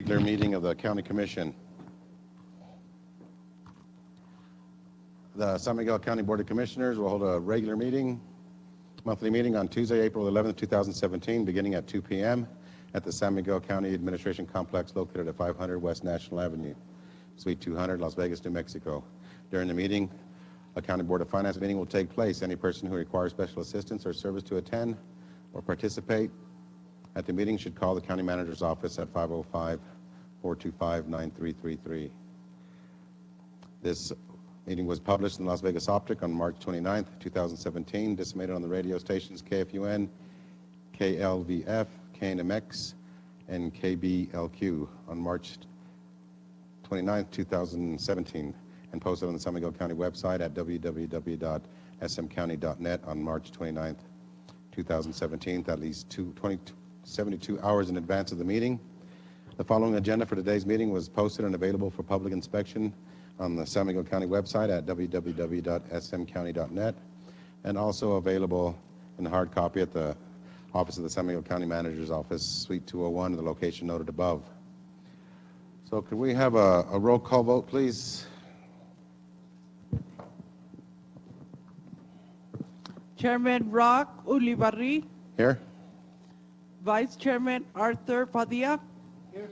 Regular meeting of the County Commission. The San Miguel County Board of Commissioners will hold a regular monthly meeting on Tuesday, April 11th, 2017, beginning at 2 p.m. at the San Miguel County Administration Complex located at 500 West National Avenue, Suite 200, Las Vegas, New Mexico. During the meeting, a County Board of Finance meeting will take place. Any person who requires special assistance or service to attend or participate at the meeting should call the County Manager's office at 505-425-9333. This meeting was published in Las Vegas Optic on March 29th, 2017, disseminated on the radio stations KFUN, KLVF, KNMX, and KBLQ on March 29th, 2017, and posted on the San Miguel County website at www.smcounty.net on March 29th, 2017, at least 72 hours in advance of the meeting. The following agenda for today's meeting was posted and available for public inspection on the San Miguel County website at www.smcounty.net, and also available in hard copy at the office of the San Miguel County Manager's Office, Suite 201, the location noted above. So could we have a roll call vote, please? Chairman Rock Ulibarri. Here. Vice Chairman Arthur Padilla. Here.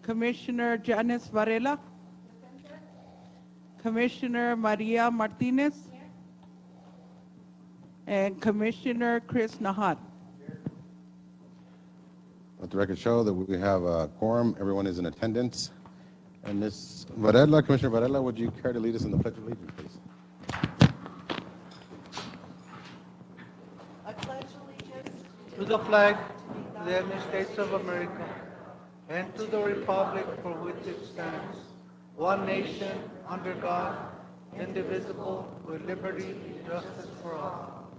Commissioner Janice Varela. Commissioner Maria Martinez. Here. And Commissioner Chris Nahat. Here. Let the record show that we have a quorum. Everyone is in attendance. And Ms. Varela, Commissioner Varela, would you care to lead us in the Pledge of Allegiance, please? To the flag of the United States of America, and to the republic for which it stands, one nation, under God, indivisible, with liberty and justice for all.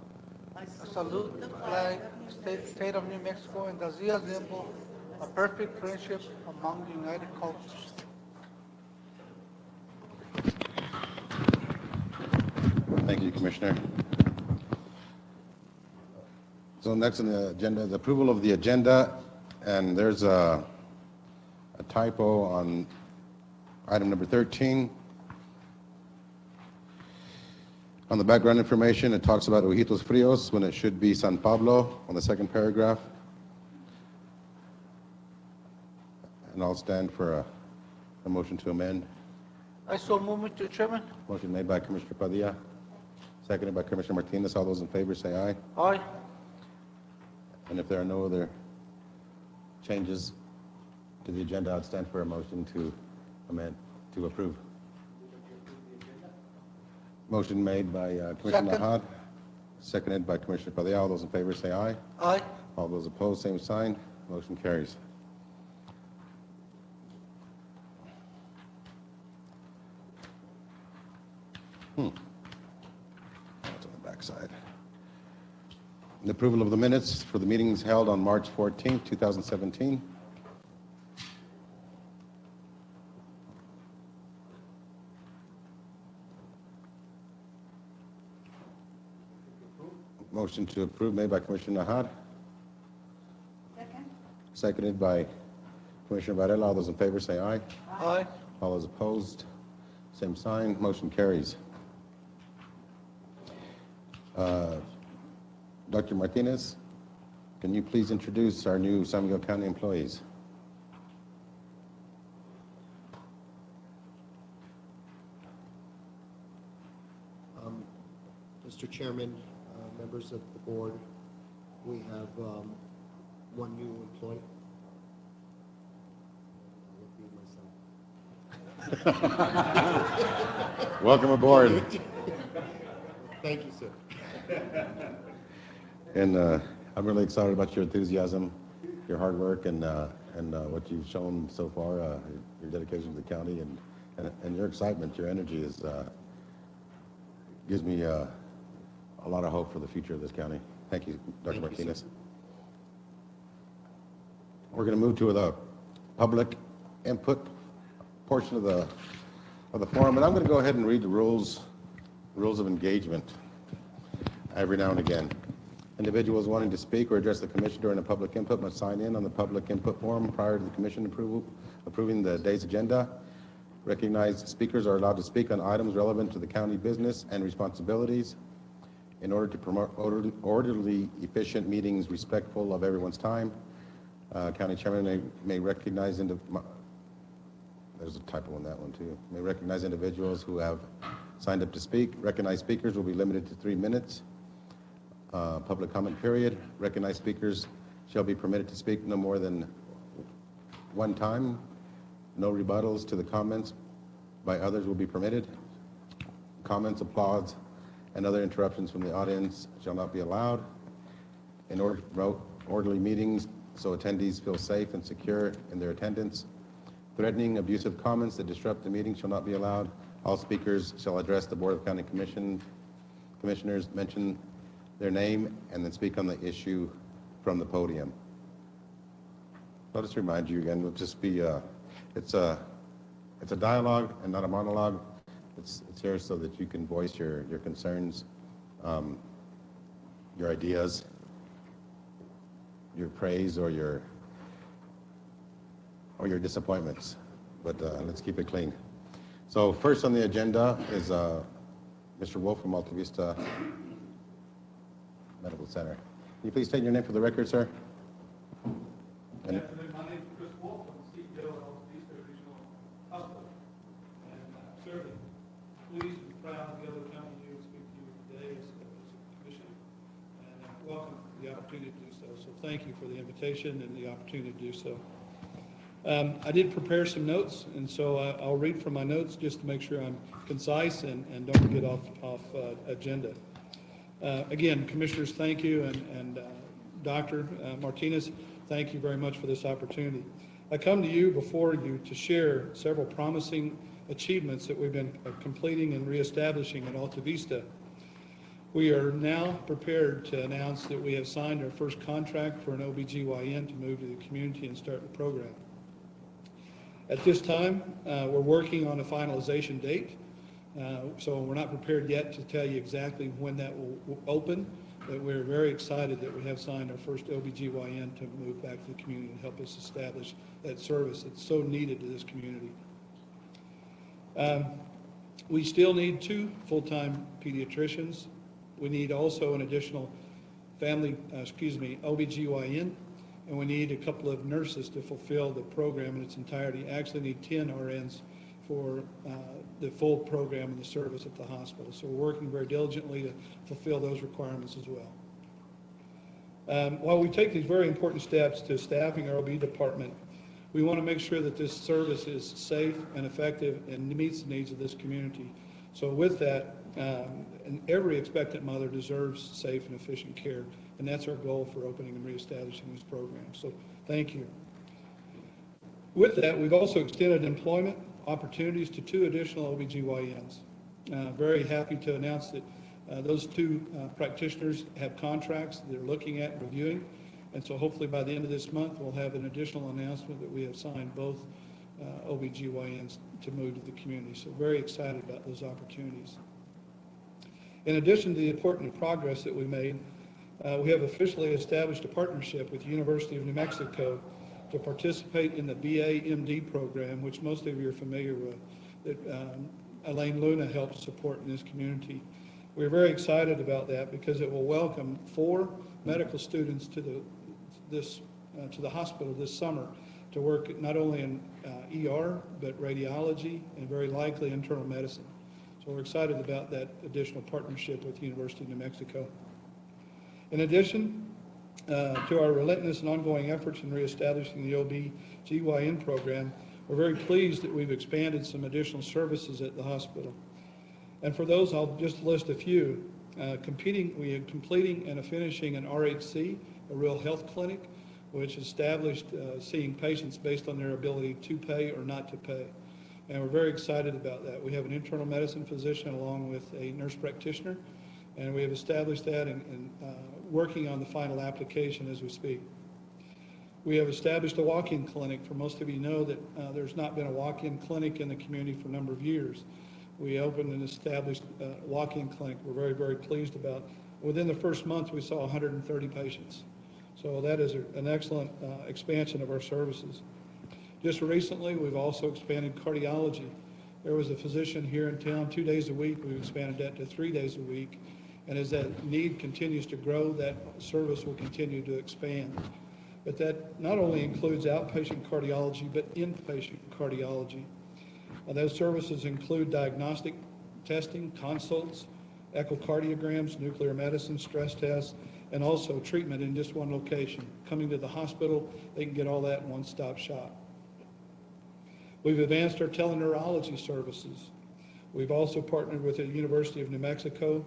I salute the flag of the state of New Mexico and does resemble a perfect friendship among the united cultures. Thank you, Commissioner. So next on the agenda is approval of the agenda, and there's a typo on item number 13. On the background information, it talks about Ojitos Frios when it should be San Pablo on the second paragraph. And I'll stand for a motion to amend. I so move, Mr. Chairman. Motion made by Commissioner Padilla, seconded by Commissioner Martinez. All those in favor say aye. Aye. And if there are no other changes to the agenda, I'd stand for a motion to amend, to approve. Motion made by Commissioner Nahat, seconded by Commissioner Padilla. All those in favor say aye. Aye. All those opposed, same sign. Motion carries. That's on the back side. The approval of the minutes for the meetings held on March 14th, 2017. Motion to approve made by Commissioner Nahat. Second. Seconded by Commissioner Varela. All those in favor say aye. Aye. All those opposed, same sign. Motion carries. Dr. Martinez, can you please introduce our new San Miguel County employees? Mr. Chairman, members of the board, we have one new employee. Welcome aboard. Thank you, sir. And I'm really excited about your enthusiasm, your hard work, and what you've shown so far, your dedication to the county, and your excitement, your energy gives me a lot of hope for the future of this county. Thank you, Dr. Martinez. We're going to move to the public input portion of the forum, and I'm going to go ahead and read the rules of engagement every now and again. Individuals wanting to speak or address the commission during a public input must sign in on the public input form prior to the commission approving the day's agenda. Recognized speakers are allowed to speak on items relevant to the county business and responsibilities. In order to promote orderly, efficient meetings respectful of everyone's time, county chairman may recognize there's a typo in that one too. May recognize individuals who have signed up to speak. Recognized speakers will be limited to 3 minutes. Public comment period. Recognized speakers shall be permitted to speak no more than one time. No rebuttals to the comments by others will be permitted. Comments, applause, and other interruptions from the audience shall not be allowed. In order to promote orderly meetings so attendees feel safe and secure in their attendance, threatening, abusive comments that disrupt the meeting shall not be allowed. All speakers shall address the Board of County Commissioners, mention their name, and then speak on the issue from the podium. I'll just remind you again, it'll just be, it's a dialogue and not a monologue. It's here so that you can voice your concerns, your ideas, your praise, or your disappointments. But let's keep it clean. So first on the agenda is Mr. Wolf from Alta Vista Medical Center. Can you please state your name for the record, sir? Good afternoon. My name is Chris Wolf. I'm the CEO of Alta Vista Regional Hospital. And I'm certainly pleased and proud to be able to come to you and speak to you today as a commission. And I welcome the opportunity to do so. So thank you for the invitation and the opportunity to do so. I did prepare some notes, and so I'll read from my notes just to make sure I'm concise and don't get off agenda. Again, commissioners, thank you, and Dr. Martinez, thank you very much for this opportunity. I come to you before you to share several promising achievements that we've been completing and reestablishing at Alta Vista. We are now prepared to announce that we have signed our first contract for an OBGYN to move to the community and start the program. At this time, we're working on a finalization date, so we're not prepared yet to tell you exactly when that will open, but we're very excited that we have signed our first OBGYN to move back to the community and help us establish that service that's so needed to this community. We still need 2 full-time pediatricians. We need also an additional OBGYN, and we need a couple of nurses to fulfill the program in its entirety. Actually need 10 RNs for the full program and the service at the hospital. So we're working very diligently to fulfill those requirements as well. While we take these very important steps to staffing our OB department, we want to make sure that this service is safe and effective and meets the needs of this community. So with that, and every expectant mother deserves safe and efficient care, and that's our goal for opening and reestablishing this program. So thank you. With that, we've also extended employment opportunities to 2 additional OBGYNs. Very happy to announce that those 2 practitioners have contracts they're looking at and reviewing, and so hopefully by the end of this month we'll have an additional announcement that we have signed both OBGYNs to move to the community. So very excited about those opportunities. In addition to the important progress that we made, we have officially established a partnership with the University of New Mexico to participate in the BA-MD program, which most of you are familiar with, that Elaine Luna helps support in this community. We're very excited about that because it will welcome 4 medical students to the hospital this summer to work not only in ER, but radiology and very likely internal medicine. So we're excited about that additional partnership with the University of New Mexico. In addition to our relentless and ongoing efforts in reestablishing the OB-GYN program, we're very pleased that we've expanded some additional services at the hospital. And for those, I'll just list a few. We are completing and finishing an RHC, a real health clinic, which established seeing patients based on their ability to pay or not to pay. And we're very excited about that. We have an internal medicine physician along with a nurse practitioner, and we have established that and working on the final application as we speak. We have established a walk-in clinic. For most of you know that there's not been a walk-in clinic in the community for a number of years. We opened and established a walk-in clinic. We're very, very pleased about Within the first month, we saw 130 patients. So that is an excellent expansion of our services. Just recently, we've also expanded cardiology. There was a physician here in town 2 days a week. We've expanded that to 3 days a week. And as that need continues to grow, that service will continue to expand. But that not only includes outpatient cardiology, but inpatient cardiology. Those services include diagnostic testing, consults, echocardiograms, nuclear medicine, stress tests, and also treatment in just one location. Coming to the hospital, they can get all that in one-stop shop. We've advanced our teleneurology services. We've also partnered with the University of New Mexico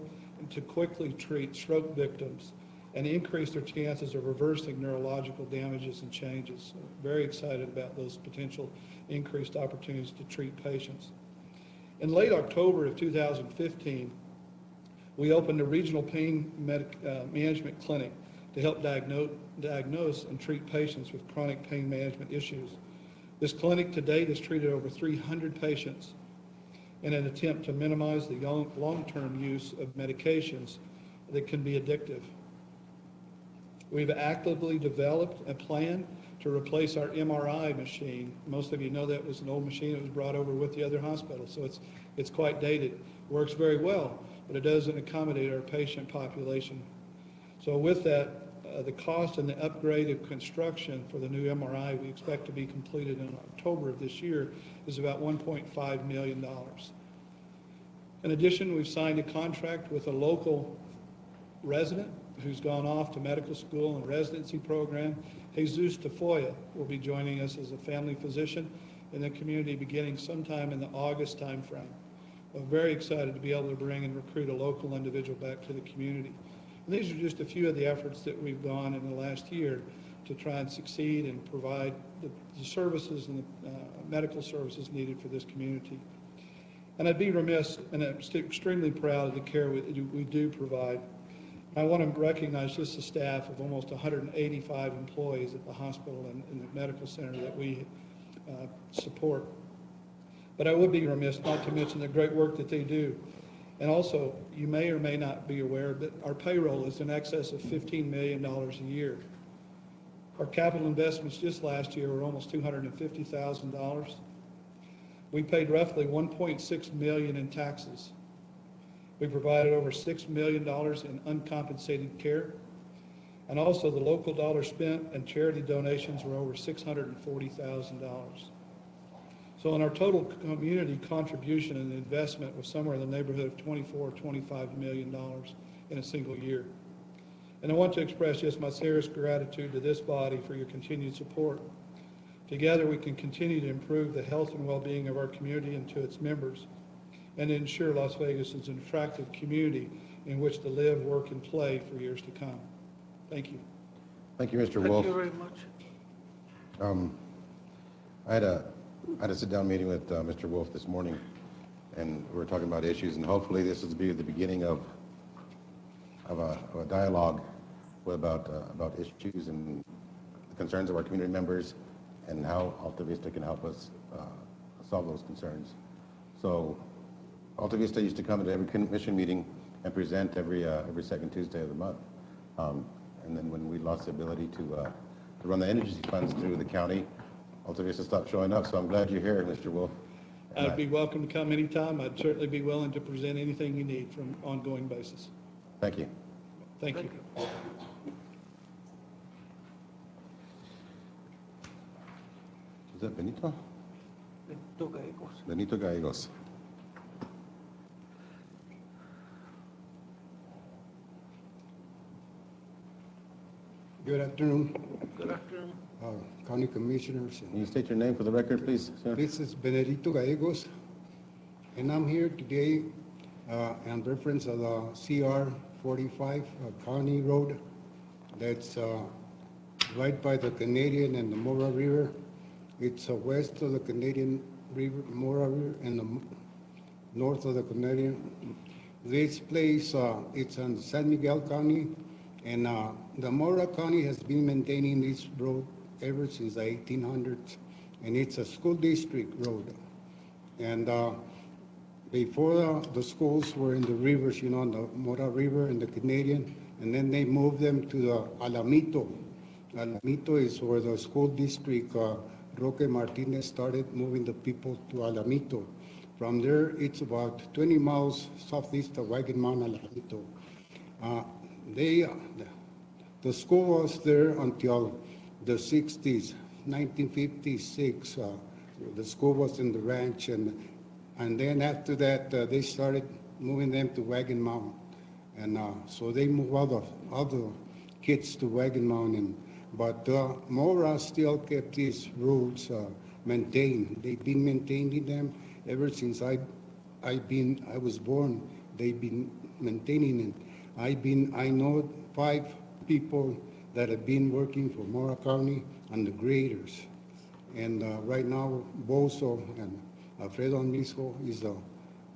to quickly treat stroke victims and increase their chances of reversing neurological damages and changes. So very excited about those potential increased opportunities to treat patients. In late October of 2015, we opened a regional pain management clinic to help diagnose and treat patients with chronic pain management issues. This clinic to date has treated over 300 patients in an attempt to minimize the long-term use of medications that can be addictive. We've actively developed a plan to replace our MRI machine. Most of you know that was an old machine that was brought over with the other hospital, so it's quite dated. Works very well, but it doesn't accommodate our patient population. So with that, the cost and the upgrade of construction for the new MRI we expect to be completed in October of this year is about $1.5 million. In addition, we've signed a contract with a local resident who's gone off to medical school and residency program. Jesus Tafoya will be joining us as a family physician in the community beginning sometime in the August timeframe. I'm very excited to be able to bring and recruit a local individual back to the community. And these are just a few of the efforts that we've gone in the last year to try and succeed and provide the services and the medical services needed for this community. And I'd be remiss, and I'm extremely proud of the care we do provide. I want to recognize just the staff of almost 185 employees at the hospital and the medical center that we support. But I would be remiss not to mention the great work that they do. And also, you may or may not be aware that our payroll is in excess of $15 million a year. Our capital investments just last year were almost $250,000. We paid roughly $1.6 million in taxes. We provided over $6 million in uncompensated care. And also the local dollars spent and charity donations were over $640,000. So in our total community contribution and investment was somewhere in the neighborhood of $24-25 million in a single year. And I want to express just my sincerest gratitude to this body for your continued support. Together we can continue to improve the health and well-being of our community and to its members, and ensure Las Vegas is an attractive community in which to live, work, and play for years to come. Thank you. Thank you, Mr. Thank Wolf. you very much. I had a sit-down meeting with Mr. Wolf this morning, and we were talking about issues, and hopefully this will be the beginning of a dialogue about issues and the concerns of our community members and how Alta Vista can help us solve those concerns. So Alta Vista used to come to every commission meeting and present every second Tuesday of the month. And then when we lost the ability to run the energy funds through the county, Alta Vista stopped showing up. So I'm glad you're here, Mr. Wolf. And I'd be welcome to come anytime. I'd certainly be willing to present anything you need from an ongoing basis. Thank you. Thank you. Is that Benito? Benito Gallegos. Benito Gallegos. Good afternoon, Good afternoon. County Commissioners. Can you state your name for the record, please, sir? This is Benedito Gallegos, and I'm here today in reference of the CR 45 County Road that's right by the Canadian and the Mora River. It's west of the Canadian River, Mora River, and the north of the Canadian. This place, it's in San Miguel County, and the Mora County has been maintaining this road ever since the 1800s, and it's a school district road. And before the schools were in the rivers, you know, the Mora River and the Canadian, and then they moved them to the Alamito. Alamito is where the school district, Roque Martinez, started moving the people to Alamito. From there, it's about 20 miles southeast of Wagon Mountain, Alamito. The school was there until the 60s, 1956. The school was in the ranch, and then after that, they started moving them to Wagon Mountain. And so they moved all the kids to Wagon Mountain. But Mora still kept these roads maintained. They've been maintaining them ever since I was born. They've been maintaining it. I know 5 people that have been working for Mora County and the graders. And right now, Bozo and Alfredo Misco is the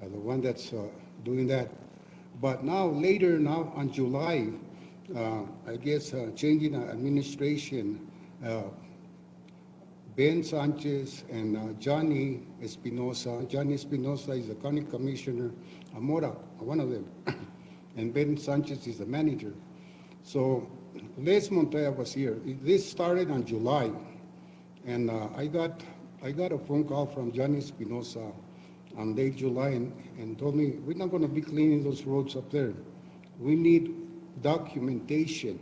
one that's doing that. But now, later now on July, I guess changing administration, Ben Sanchez and Johnny Espinosa. Johnny Espinosa is the county commissioner, Mora, one of them, and Ben Sanchez is the manager. So Les Montoya was here. This started on July, and I got a phone call from Johnny Espinosa on late July and told me, we're not going to be cleaning those roads up there. We need documentation,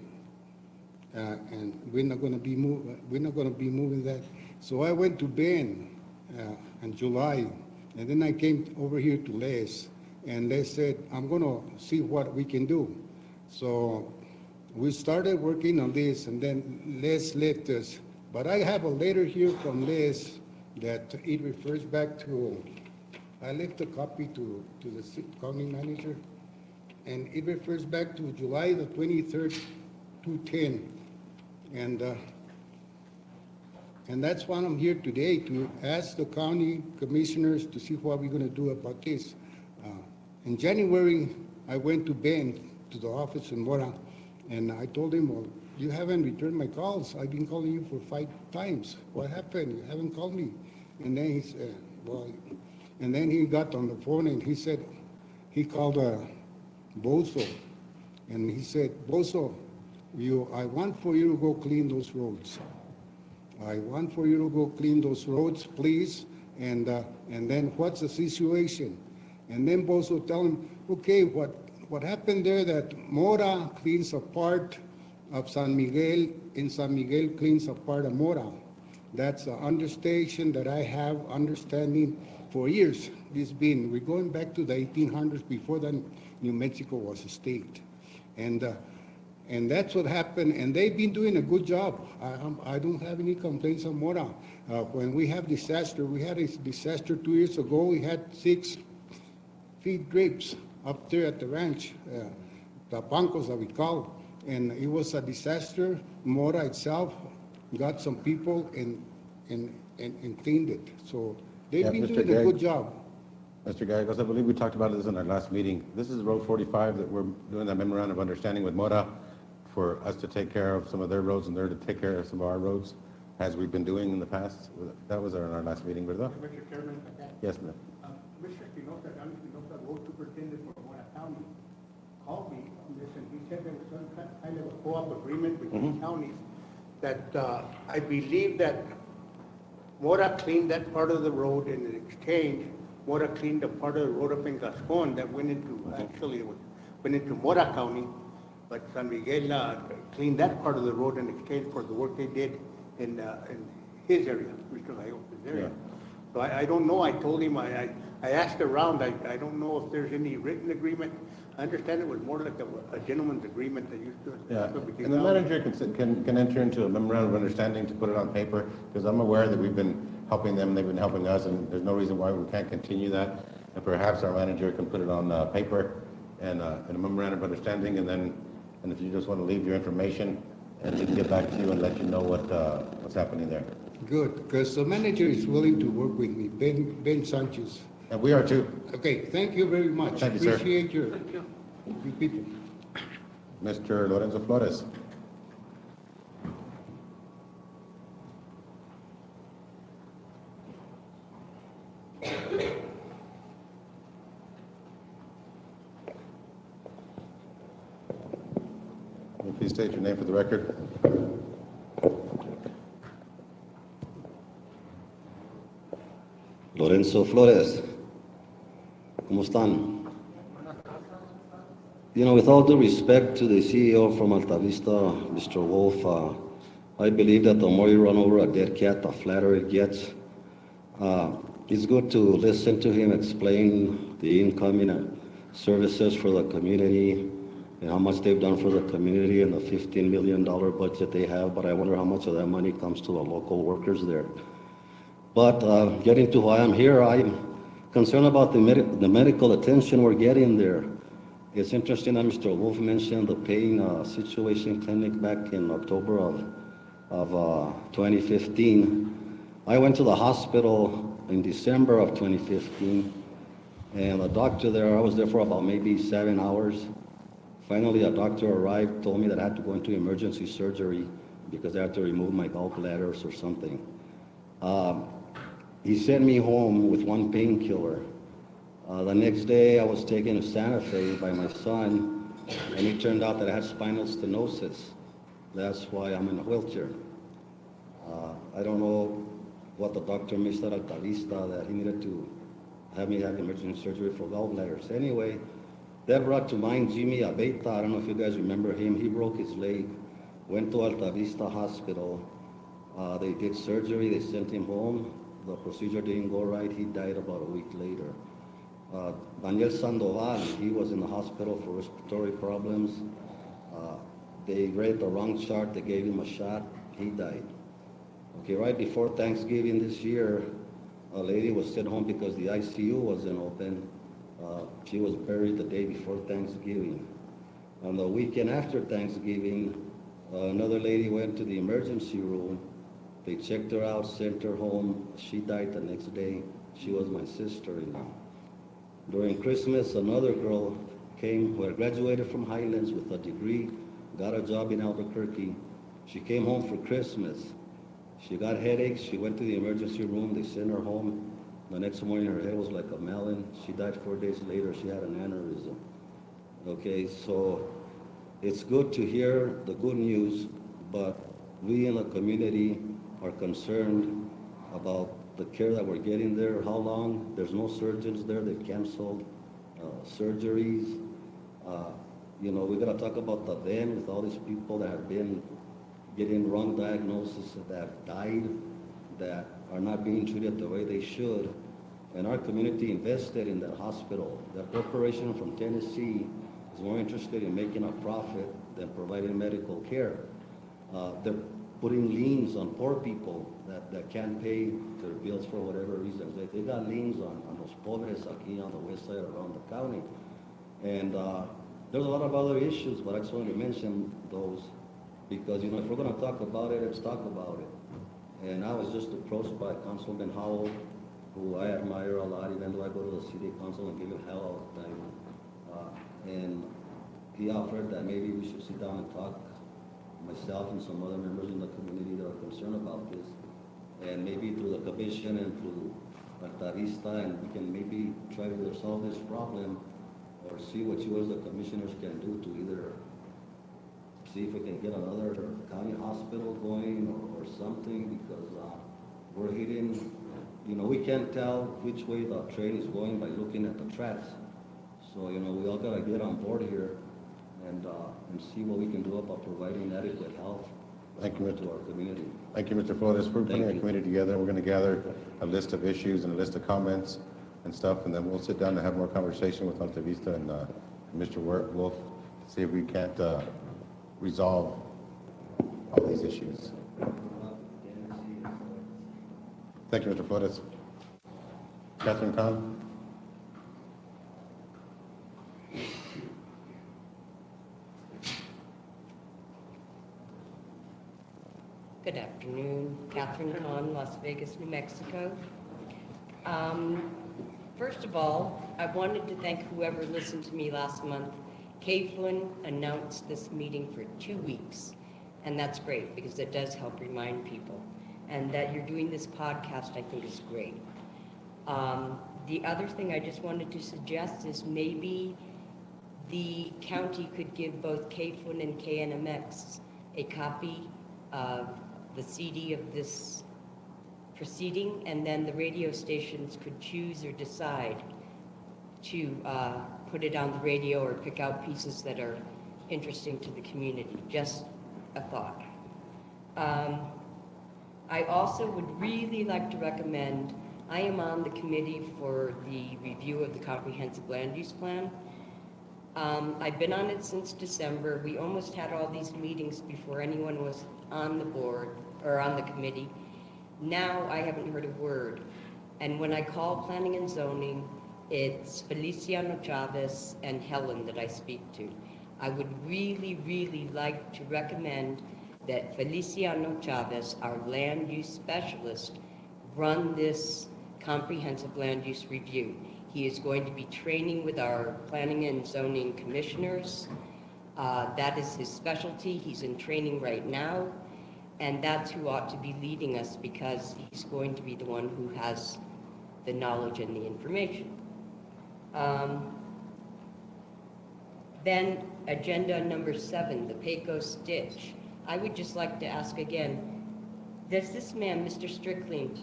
and we're not going to be moving that. So I went to Ben in July, and then I came over here to Les, and Les said, I'm going to see what we can do. So we started working on this, and then Les left us. But I have a letter here from Les that it refers back to, I left a copy to the county manager, and it refers back to July the 23rd, 2010. And that's why I'm here today, to ask the county commissioners to see what we're going to do about this. In January, I went to Ben, to the office in Mora, and I told him, well, you haven't returned my calls. I've been calling you for 5 times. What happened? You haven't called me. And then he said, well, and then he got on the phone and he said, he called Bozo, and he said, Bozo, I want for you to go clean those roads. I want for you to go clean those roads, please. And then what's the situation? And then Bozo tell him, okay, what happened there, that Mora cleans a part of San Miguel, and San Miguel cleans a part of Mora. That's an understation that I have understanding for years. We're going back to the 1800s, before then New Mexico was a state. And that's what happened, and they've been doing a good job. I don't have any complaints on Mora. When we have disaster, we had a disaster 2 years ago. We had 6 feet drapes up there at the ranch, the bancos that we call, and it was a disaster. Mora itself got some people and cleaned it. So they've been doing a good job. Mr. Gallegos, I believe we talked about this in our last meeting. This is Road 45 that we're doing that memorandum of understanding with Mora for us to take care of some of their roads and they're to take care of some of our roads, as we've been doing in the past. That was in our last meeting, ¿verdad? Mr. Chairman, Yes, ma'am. Commissioner Espinosa, Johnny Espinosa, road superintendent for Mora County, called me on this, and he said there was some kind of a co-op agreement between counties that I believe that Mora cleaned that part of the road, and in exchange, Mora cleaned the part of the road up in Gascon that went into, actually, it went into Mora County, but San Miguel cleaned that part of the road in exchange for the work they did in his area, Mr. Gallegos' area. Yeah. So I don't know, I told him, I asked around, I don't know if there's any written agreement. I understand it was more like a gentleman's agreement that used to. Yeah, and the manager can enter into a memorandum of understanding to put it on paper, because I'm aware that we've been helping them, they've been helping us, and there's no reason why we can't continue that. And perhaps our manager can put it on paper and a memorandum of understanding, and if you just want to leave your information, and we can get back to you and let you know what's happening there. Good, because the manager is willing to work with me, Ben Sanchez. And we are too. Okay, thank you very much. Thank you, sir. Appreciate your people. Mr. Lorenzo Flores. state your name for the record. Lorenzo Flores, ¿cómo están? You know, with all due respect to the CEO from Alta Vista, Mr. Wolf, I believe that the more you run over a dead cat, the flatter it gets. It's good to listen to him explain the incoming services for the community and how much they've done for the community and the $15 million budget they have, but I wonder how much of that money comes to the local workers there. But getting to why I'm here, I'm concerned about the medical attention we're getting there. It's interesting that Mr. Wolf mentioned the pain situation clinic back in October of 2015. I went to the hospital in December of 2015, and the doctor there, I was there for about maybe 7 hours. Finally, a doctor arrived, told me that I had to go into emergency surgery because I had to remove my gallbladders or something. He sent me home with one painkiller. The next day, I was taken to Santa Fe by my son, and it turned out that I had spinal stenosis. That's why I'm in a wheelchair. I don't know what the doctor missed at Alta Vista, that he needed to have me have emergency surgery for gallbladders. Anyway, that brought to mind Jimmy Abeta. I don't know if you guys remember him. He broke his leg, went to Alta Vista Hospital. They did surgery, they sent him home. The procedure didn't go right. He died about a week later. Daniel Sandoval, he was in the hospital for respiratory problems. They read the wrong chart. They gave him a shot. He died. Okay, right before Thanksgiving this year, a lady was sent home because the ICU wasn't open. She was buried the day before Thanksgiving. On the weekend after Thanksgiving, another lady went to the emergency room. They checked her out, sent her home. She died the next day. She was my sister-in-law. During Christmas, another girl came who had graduated from Highlands with a degree, got a job in Albuquerque. She came home for Christmas. She got headaches. She went to the emergency room. They sent her home. The next morning, her head was like a melon. She died 4 days later. She had an aneurysm. Okay, so it's good to hear the good news, but we in the community are concerned about the care that we're getting there. How long? There's no surgeons there. They've canceled surgeries. You know, we got to talk about the them with all these people that have been getting wrong diagnoses, that have died, that are not being treated the way they should. And our community invested in that hospital. That corporation from Tennessee is more interested in making a profit than providing medical care. They're putting liens on poor people that can't pay their bills for whatever reasons. They got liens on los pobres aquí on the west side around the county. And there's a lot of other issues, but I just wanted to mention those because, you know, if we're going to talk about it, let's talk about it. And I was just approached by Councilman Howell, who I admire a lot, even though I go to the city council and give him hell all the time. And he offered that maybe we should sit down and talk, myself and some other members in the community that are concerned about this. And maybe through the commission and through Alta Vista, and we can maybe try to solve this problem or see what you as the commissioners can do to either see if we can get another county hospital going or something, because we're hitting, you know, we can't tell which way the train is going by looking at the tracks. So, you know, we all gotta get on board here and see what we can do about providing adequate health to our community. Thank you, Mr. Flores. We're putting a committee together. We're going to gather a list of issues and a list of comments and stuff, and then we'll sit down and have more conversation with Alta Vista and Mr. Wolf to see if we can't resolve all these issues. Thank you, Mr. Flores. Catherine Kahn. Good afternoon, Catherine Kahn, Las Vegas, New Mexico. First of all, I wanted to thank whoever listened to me last month. Caitlin announced this meeting for 2 weeks, and that's great because it does help remind people. And that you're doing this podcast, I think, is great. The other thing I just wanted to suggest is maybe the county could give both KFUN and KNMX a copy of the CD of this proceeding, and then the radio stations could choose or decide to put it on the radio or pick out pieces that are interesting to the community. Just a thought. I also would really like to recommend, I am on the committee for the review of the comprehensive land use plan. I've been on it since December. We almost had all these meetings before anyone was on the board or on the committee. Now I haven't heard a word. And when I call planning and zoning, it's Feliciano Chavez and Helen that I speak to. I would really, really like to recommend that Feliciano Chavez, our land use specialist, run this comprehensive land use review. He is going to be training with our planning and zoning commissioners. That is his specialty. He's in training right now, and that's who ought to be leading us, because he's going to be the one who has the knowledge and the information. Then agenda number 7, the Pecos ditch. I would just like to ask again, does this man, Mr. Strickland,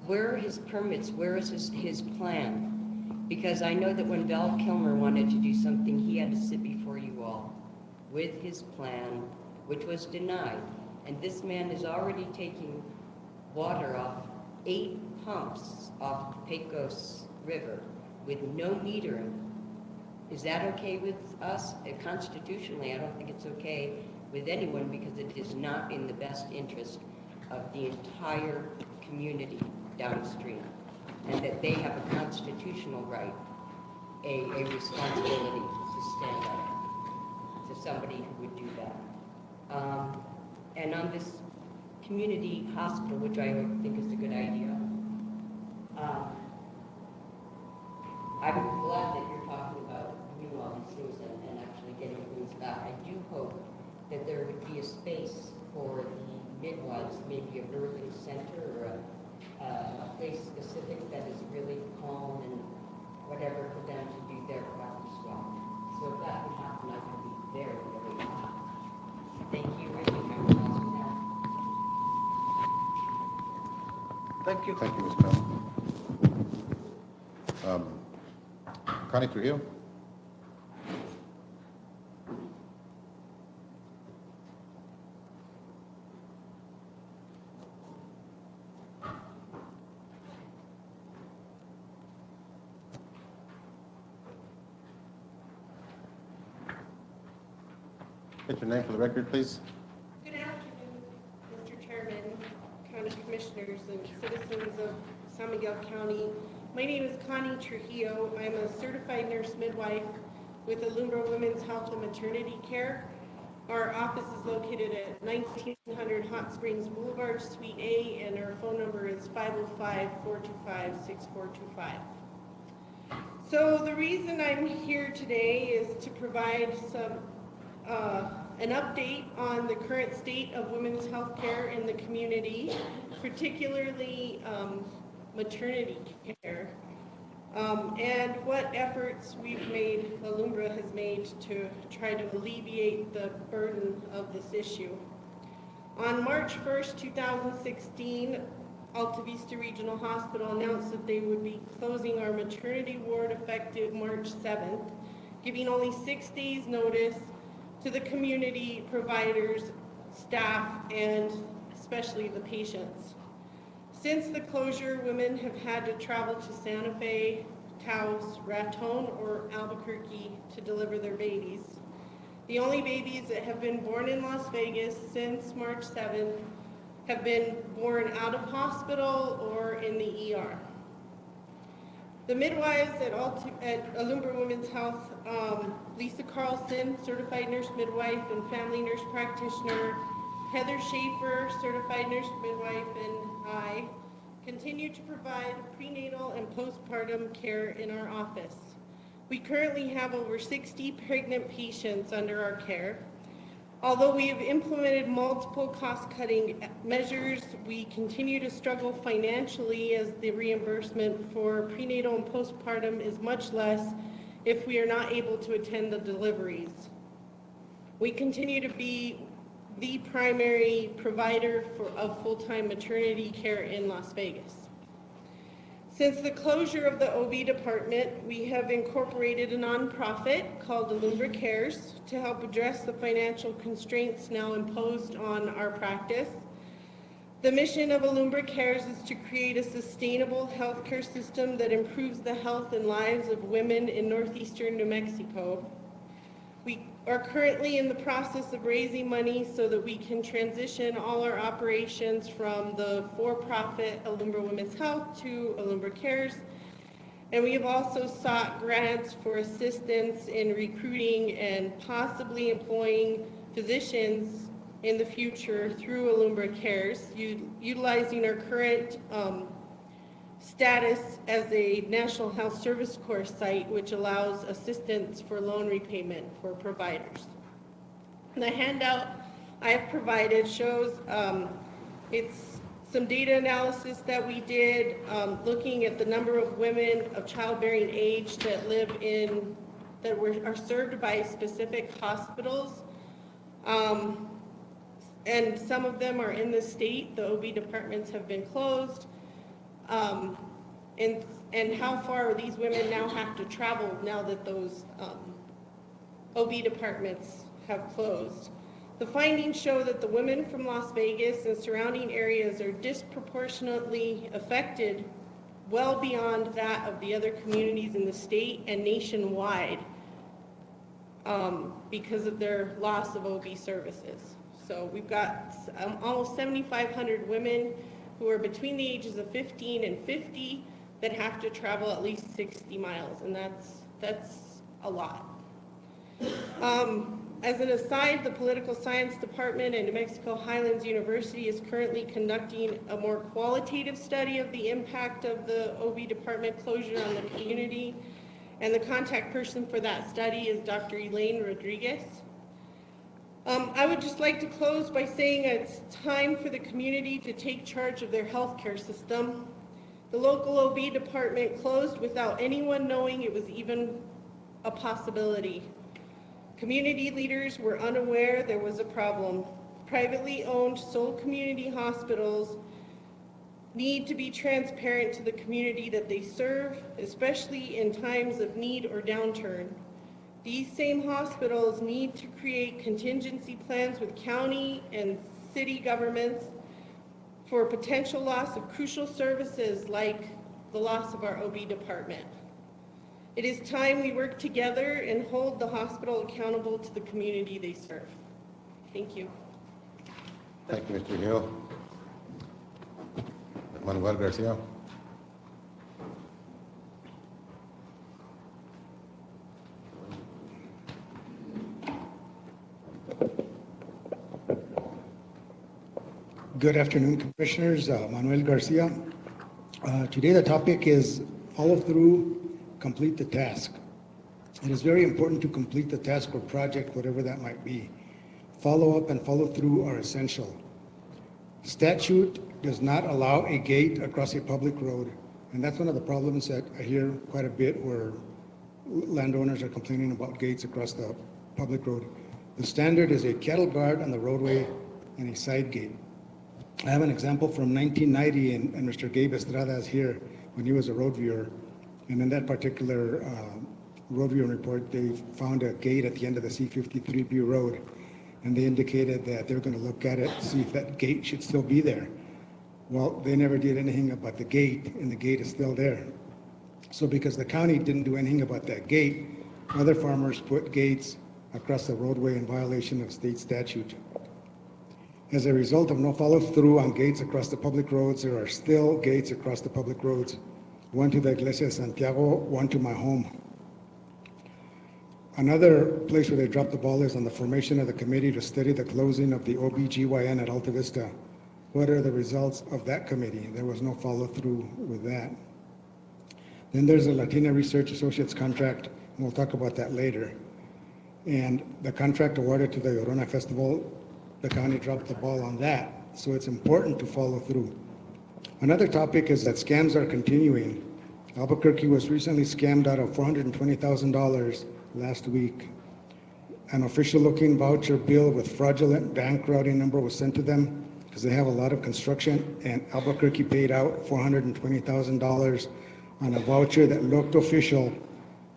where are his permits? Where is his plan? Because I know that when Val Kilmer wanted to do something, he had to sit before you all with his plan, which was denied. And this man is already taking water off 8 pumps off the Pecos River with no metering. Is that okay with us? Constitutionally, I don't think it's okay with anyone, because it is not in the best interest of the entire community downstream, and that they have a constitutional right, a responsibility to stand up to somebody who would do that. And on this community hospital, which I think is a good idea, I'm glad that you're talking about doing all these things and actually getting things back. I do hope that there would be a space for the midwives, maybe a birthing center or a place specific that is really calm and whatever for them to do their part as well. So if that would happen, I would be very, very happy. Thank you. I think I'm passing that. Thank you. Thank you, Ms. Conley. Connie Trujillo? Get your name for the record, please. Good afternoon, Mr. Chairman, County Commissioners, and citizens of San Miguel County. My name is Connie Trujillo. I'm a certified nurse midwife with Alumbra Women's Health and Maternity Care. Our office is located at 1900 Hot Springs Boulevard, Suite A, and our phone number is 505-425-6425. So the reason I'm here today is to provide an update on the current state of women's health care in the community, particularly maternity care, and what efforts Alumbra has made to try to alleviate the burden of this issue. On March 1st, 2016, Alta Vista Regional Hospital announced that they would be closing our maternity ward effective March 7th, giving only 6 days notice to the community providers, staff, and especially the patients. Since the closure, women have had to travel to Santa Fe, Taos, Raton, or Albuquerque to deliver their babies. The only babies that have been born in Las Vegas since March 7th have been born out of hospital or in the ER. The midwives at Alumbra Women's Health, Lisa Carlson, certified nurse midwife and family nurse practitioner, Heather Schaefer, certified nurse midwife, and I continue to provide prenatal and postpartum care in our office. We currently have over 60 pregnant patients under our care. Although we have implemented multiple cost-cutting measures, we continue to struggle financially as the reimbursement for prenatal and postpartum is much less, if we are not able to attend the deliveries. We continue to be the primary provider of full-time maternity care in Las Vegas. Since the closure of the OB department, we have incorporated a nonprofit called Alumbra Cares to help address the financial constraints now imposed on our practice. The mission of Alumbra Cares is to create a sustainable healthcare system that improves the health and lives of women in northeastern New Mexico. We are currently in the process of raising money so that we can transition all our operations from the for-profit Alumbra Women's Health to Alumbra Cares. And we have also sought grants for assistance in recruiting and possibly employing physicians in the future through Alumbra Cares, utilizing our current status as a National Health Service Corps site, which allows assistance for loan repayment for providers. The handout I have provided shows it's some data analysis that we did looking at the number of women of childbearing age that live in, are served by specific hospitals. And some of them are in the state. The OB departments have been closed. And how far these women now have to travel now that those OB departments have closed. The findings show that the women from Las Vegas and surrounding areas are disproportionately affected, well beyond that of the other communities in the state and nationwide, because of their loss of OB services. So we've got almost 7,500 women who are between the ages of 15 and 50 that have to travel at least 60 miles, and that's a lot. As an aside, the Political Science Department at New Mexico Highlands University is currently conducting a more qualitative study of the impact of the OB department closure on the community, and the contact person for that study is Dr. Elaine Rodriguez. I would just like to close by saying it's time for the community to take charge of their healthcare system. The local OB department closed without anyone knowing it was even a possibility. Community leaders were unaware there was a problem. Privately owned sole community hospitals need to be transparent to the community that they serve, especially in times of need or downturn. These same hospitals need to create contingency plans with county and city governments for potential loss of crucial services like the loss of our OB department. It is time we work together and hold the hospital accountable to the community they serve. Thank you. Thank you, Mr. Hill. Manuel Garcia. Good afternoon, Commissioners. Manuel Garcia. Today the topic is follow through, complete the task. It is very important to complete the task or project, whatever that might be. Follow up and follow through are essential. Statute does not allow a gate across a public road, and that's one of the problems that I hear quite a bit where landowners are complaining about gates across the public road. The standard is a cattle guard on the roadway and a side gate. I have an example from 1990, and Mr. Gabe Estrada is here when he was a road viewer. And in that particular road viewing report, they found a gate at the end of the C53B road. And they indicated that they were going to look at it, see if that gate should still be there. Well, they never did anything about the gate, and the gate is still there. So because the county didn't do anything about that gate, other farmers put gates across the roadway in violation of state statute. As a result of no follow-through on gates across the public roads, there are still gates across the public roads, one to the Iglesia de Santiago, one to my home. Another place where they dropped the ball is on the formation of the committee to study the closing of the OBGYN at Alta Vista. What are the results of that committee? There was no follow-through with that. Then there's a Latina Research Associates contract, and we'll talk about that later. And the contract awarded to the Llorona Festival, the county dropped the ball on that, so it's important to follow through. Another topic is that scams are continuing. Albuquerque was recently scammed out of $420,000 last week. An official-looking voucher bill with fraudulent bank routing number was sent to them because they have a lot of construction, and Albuquerque paid out $420,000 on a voucher that looked official,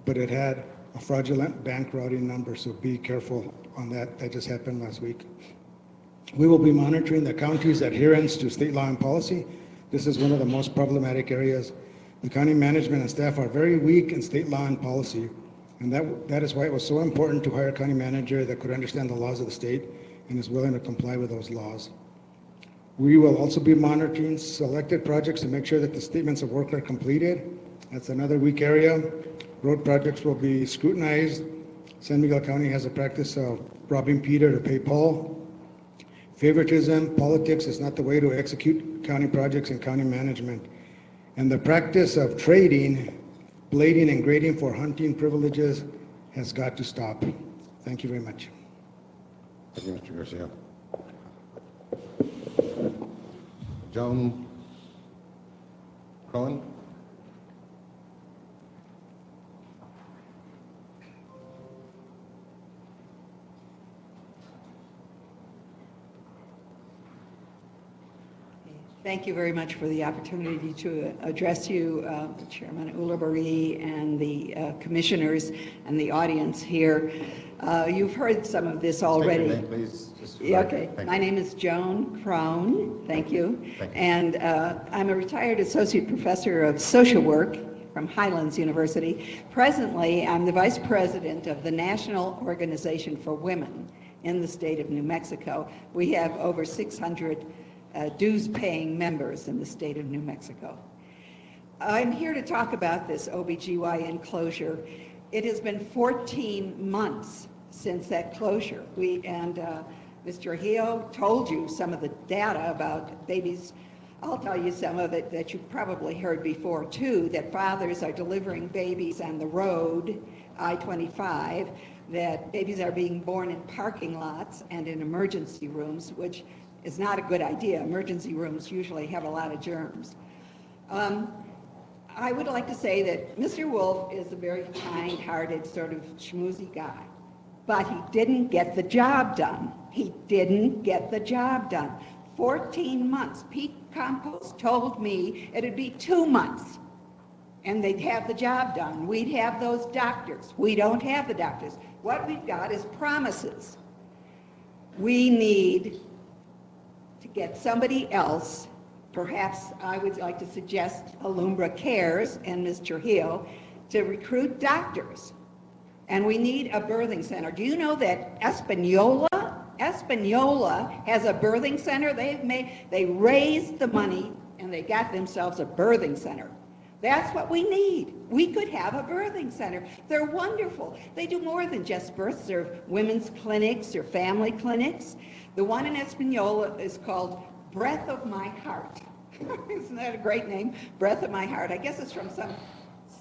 but it had a fraudulent bank routing number, so be careful on that. That just happened last week. We will be monitoring the county's adherence to state law and policy. This is one of the most problematic areas. The county management and staff are very weak in state law and policy, and that is why it was so important to hire a county manager that could understand the laws of the state and is willing to comply with those laws. We will also be monitoring selected projects to make sure that the statements of work are completed. That's another weak area. Road projects will be scrutinized. San Miguel County has a practice of robbing Peter to pay Paul. Favoritism, politics is not the way to execute county projects and county management. And the practice of trading, blading and grading for hunting privileges has got to stop. Thank you very much. Thank you, Mr. Garcia. Joan Cohen? Thank you very much for the opportunity to address you, Chairman Ulibarri and the commissioners and the audience here. You've heard some of this already. State your name, please. Yeah, okay. My name is Joan Crone. Thank you. Thank you. And I'm a retired associate professor of social work from Highlands University. Presently, I'm the vice president of the National Organization for Women in the state of New Mexico. We have over 600 dues-paying members in the state of New Mexico. I'm here to talk about this OBGYN closure. It has been 14 months since that closure. Mr. Hill told you some of the data about babies. I'll tell you some of it that you've probably heard before too, that fathers are delivering babies on the road, I-25, that babies are being born in parking lots and in emergency rooms, which is not a good idea. Emergency rooms usually have a lot of germs. I would like to say that Mr. Wolf is a very kind-hearted, sort of schmoozy guy, but he didn't get the job done. He didn't get the job done. 14 months. Pete Campos told me it'd be 2 months, and they'd have the job done. We'd have those doctors. We don't have the doctors. What we've got is promises. We need to get somebody else. Perhaps I would like to suggest Alumbra Cares and Mr. Hill to recruit doctors. And we need a birthing center. Do you know that Espanola has a birthing center? They raised the money and they got themselves a birthing center. That's what we need. We could have a birthing center. They're wonderful. They do more than just births. They're women's clinics or family clinics. The one in Espanola is called Breath of My Heart. Isn't that a great name? Breath of My Heart. I guess it's from some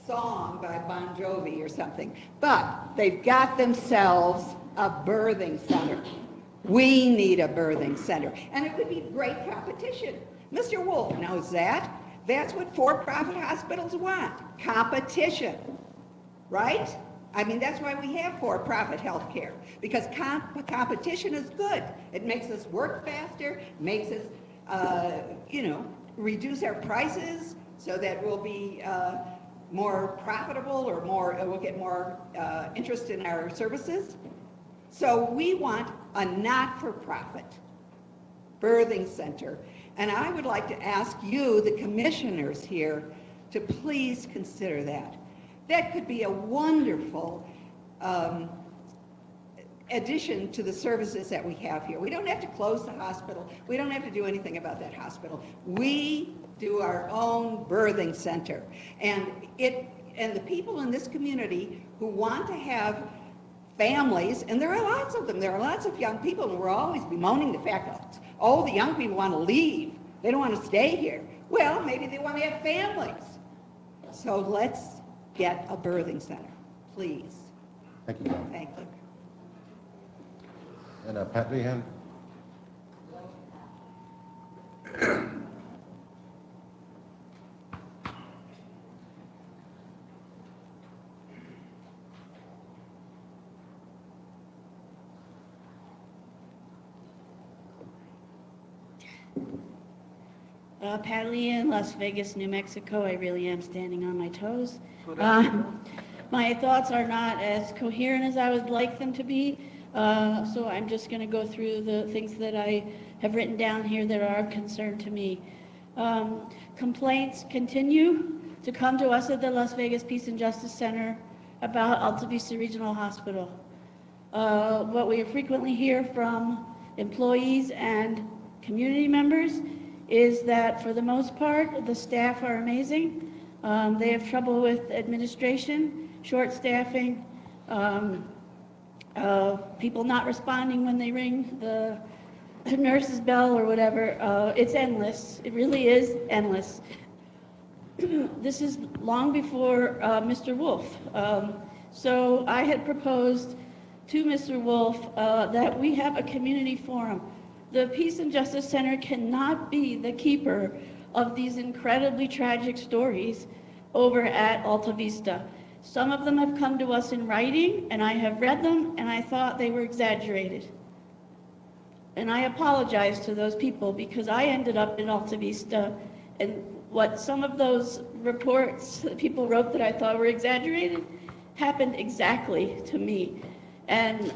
song by Bon Jovi or something. But they've got themselves a birthing center. We need a birthing center. And it would be great competition. Mr. Wolf knows that. That's what for-profit hospitals want. Competition. Right? I mean, that's why we have for-profit health care, because competition is good. It makes us work faster, makes us, reduce our prices so that we'll be more profitable or we'll get more interest in our services. So we want a not-for-profit birthing center. And I would like to ask you, the commissioners here, to please consider that. That could be a wonderful addition to the services that we have here. We don't have to close the hospital. We don't have to do anything about that hospital. We do our own birthing center. And the people in this community who want to have families, and there are lots of them. There are lots of young people who will always bemoaning the fact that, oh, the young people want to leave. They don't want to stay here. Well, maybe they want to have families. So let's get a birthing center, please. Thank you, John. Thank you. And Pat Lehan? Patty in Las Vegas, New Mexico. I really am standing on my toes. Good afternoon. My thoughts are not as coherent as I would like them to be, so I'm just going to go through the things that I have written down here that are of concern to me. Complaints continue to come to us at the Las Vegas Peace and Justice Center about Alta Vista Regional Hospital. What we frequently hear from employees and community members is that for the most part, the staff are amazing. They have trouble with administration, short staffing, people not responding when they ring the nurse's bell or whatever. It's endless. It really is endless. This is long before Mr. Wolf. So I had proposed to Mr. Wolf that we have a community forum. The Peace and Justice Center cannot be the keeper of these incredibly tragic stories over at Alta Vista. Some of them have come to us in writing, and I have read them, and I thought they were exaggerated. And I apologize to those people because I ended up in Alta Vista, and what some of those reports that people wrote that I thought were exaggerated happened exactly to me. And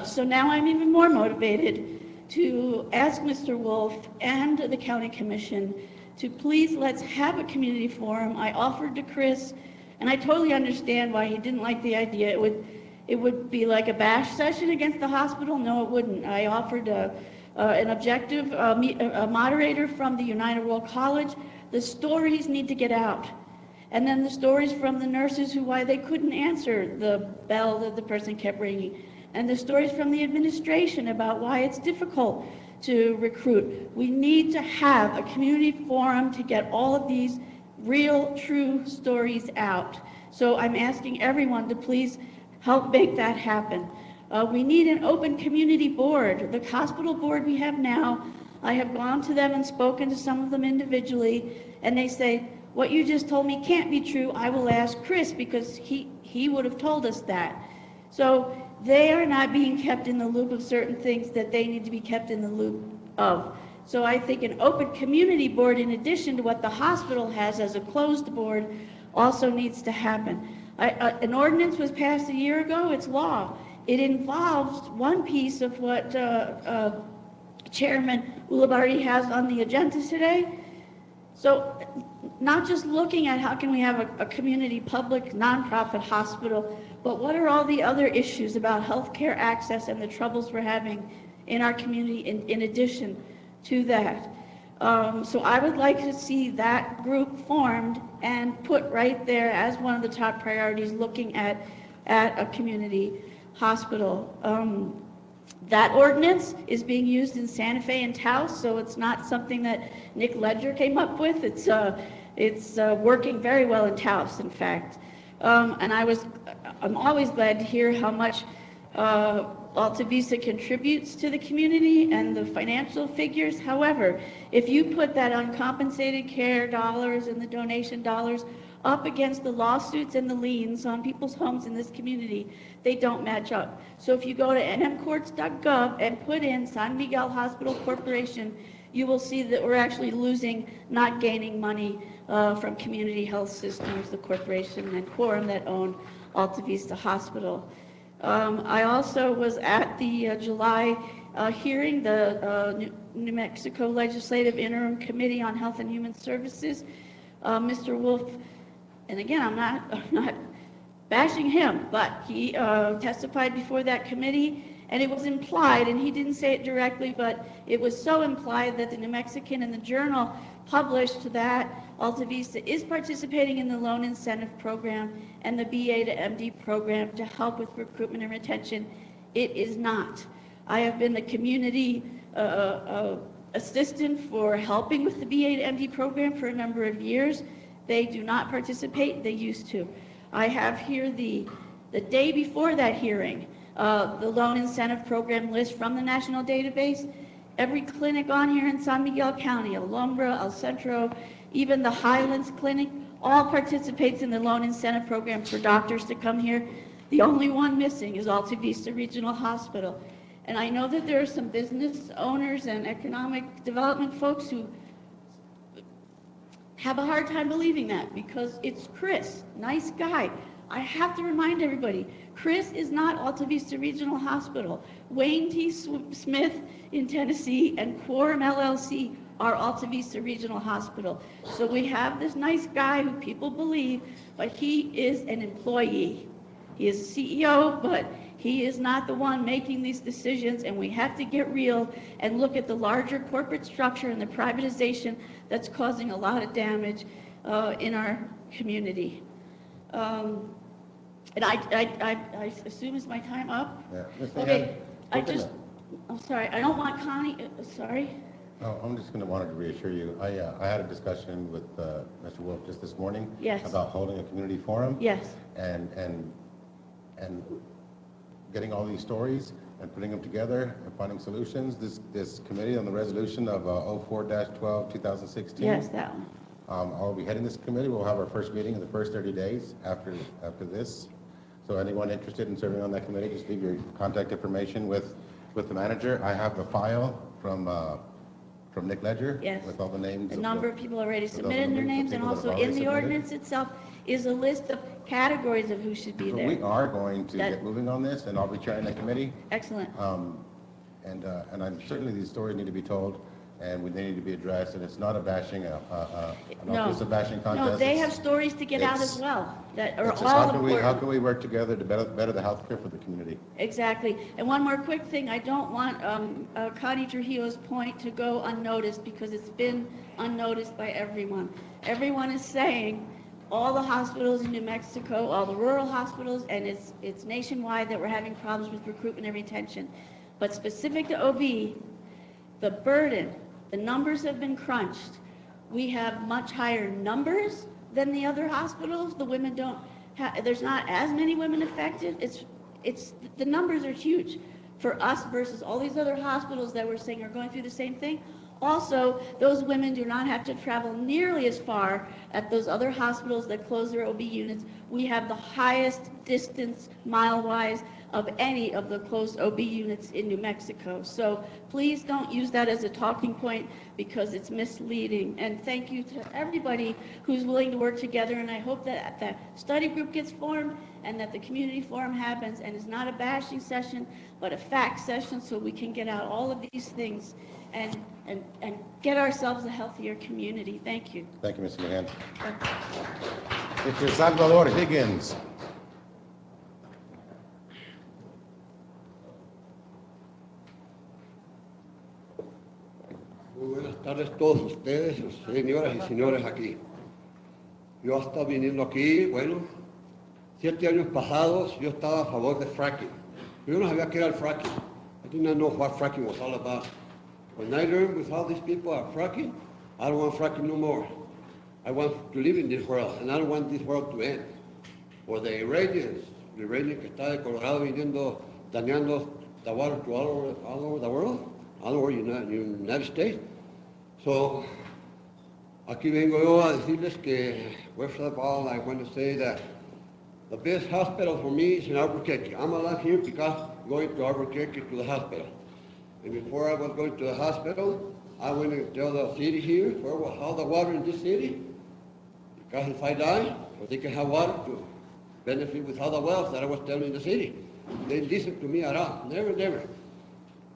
so now I'm even more motivated to ask Mr. Wolf and the County Commission to please let's have a community forum. I offered to Chris, and I totally understand why he didn't like the idea. It would be like a bash session against the hospital. No, it wouldn't. I offered an objective a moderator from the United World College. The stories need to get out. And then the stories from the nurses why they couldn't answer the bell that the person kept ringing. And the stories from the administration about why it's difficult to recruit. We need to have a community forum to get all of these real, true stories out. So I'm asking everyone to please help make that happen. We need an open community board. The hospital board we have now, I have gone to them and spoken to some of them individually, and they say, what you just told me can't be true. I will ask Chris because he would have told us that. So they are not being kept in the loop of certain things that they need to be kept in the loop of. So I think an open community board, in addition to what the hospital has as a closed board, also needs to happen. An ordinance was passed a year ago. It's law. It involves one piece of what Chairman Ulibarri has on the agenda today. So not just looking at how can we have a community public nonprofit hospital, but what are all the other issues about healthcare access and the troubles we're having in our community in addition to that. So I would like to see that group formed and put right there as one of the top priorities, looking at a community hospital. That ordinance is being used in Santa Fe and Taos, so it's not something that Nick Ledger came up with. It's working very well in Taos, in fact. And I'm always glad to hear how much Alta Vista contributes to the community and the financial figures. However, if you put that uncompensated care dollars and the donation dollars up against the lawsuits and the liens on people's homes in this community, they don't match up. So if you go to nmcourts.gov and put in San Miguel Hospital Corporation, you will see that we're actually losing, not gaining money from Community Health Systems, the corporation and quorum that own Alta Vista Hospital. I also was at the July hearing, the New Mexico Legislative Interim Committee on Health and Human Services. Mr. Wolf, and again, I'm not bashing him, but he testified before that committee, and it was implied, and he didn't say it directly, but it was so implied that the New Mexican and the Journal published that Alta Vista is participating in the loan incentive program and the BA to MD program to help with recruitment and retention. It is not. I have been the community assistant for helping with the BA to MD program for a number of years. They do not participate. They used to. I have here the day before that hearing, the loan incentive program list from the national database. Every clinic on here in San Miguel County, Alhambra, El Centro, even the Highlands Clinic, all participates in the loan incentive program for doctors to come here. The only one missing is Alta Vista Regional Hospital. And I know that there are some business owners and economic development folks who have a hard time believing that because it's Chris, nice guy. I have to remind everybody, Chris is not Alta Vista Regional Hospital. Wayne T. Smith in Tennessee and Quorum LLC are Alta Vista Regional Hospital. So we have this nice guy who people believe, but he is an employee. He is a CEO, but he is not the one making these decisions, and we have to get real and look at the larger corporate structure and the privatization that's causing a lot of damage in our community. And I assume is my time up? Yeah. Okay, I'm sorry, I don't want Connie, sorry. Oh, I'm just wanted to reassure you. I had a discussion with Mr. Wolf just this morning. Yes. About holding a community forum. Yes. And getting all these stories and putting them together and finding solutions. This committee on the resolution of 04-12, 2016. Yes, that one. I'll be heading this committee. We'll have our first meeting in the first 30 days after this. So anyone interested in serving on that committee, just leave your contact information with the manager. I have the file from Nick Ledger. Yes. With all the names. A number of people already submitted their names, and also in the ordinance itself is a list of categories of who should be So there. we are going to get moving on this, and I'll be chairing that committee. Excellent. And certainly these stories need to be told, and they need to be addressed, and it's not a bashing, it's a bashing contest. No, they have stories to get out as well that are It's just all how important. can we work together to better the health care for the community? Exactly. And one more quick thing, I don't want Connie Trujillo's point to go unnoticed because it's been unnoticed by everyone. Everyone is saying all the hospitals in New Mexico, all the rural hospitals, and it's nationwide that we're having problems with recruitment and retention. But specific to OB, the burden, the numbers have been crunched. We have much higher numbers than the other hospitals. The women don't have, there's not as many women affected. The numbers are huge for us versus all these other hospitals that we're saying are going through the same thing. Also, those women do not have to travel nearly as far at those other hospitals that close their OB units. We have the highest distance mile-wise of any of the closed OB units in New Mexico. So please don't use that as a talking point because it's misleading. And thank you to everybody who's willing to work together. And I hope that the study group gets formed and that the community forum happens and it's not a bashing session, but a fact session so we can get out all of these things and get ourselves a healthier community. Thank you. Thank you, Mr. McGann. Mr. Salvador Higgins. Muy buenas tardes a todos ustedes, señoras y señores aquí. Yo hasta viniendo aquí, bueno, 7 años pasados yo estaba a favor de fracking. Yo no sabía qué era el fracking. I did not know what fracking was all about. When I learned with all these people are fracking, I don't want fracking no more. I want to live in this world, and I don't want this world to end. For the Iranians que está de Colorado viniendo, dañando the water to all over the world, all over United States. So, aquí vengo yo a decirles que, first of all, I want to say that the best hospital for me is in Albuquerque. I'm alive here because I'm going to Albuquerque to the hospital. And before I was going to the hospital, I went to tell the city here how the water in this city, because if I die, they can have water to benefit with all the wells that I was telling the city. They listened to me at all, never.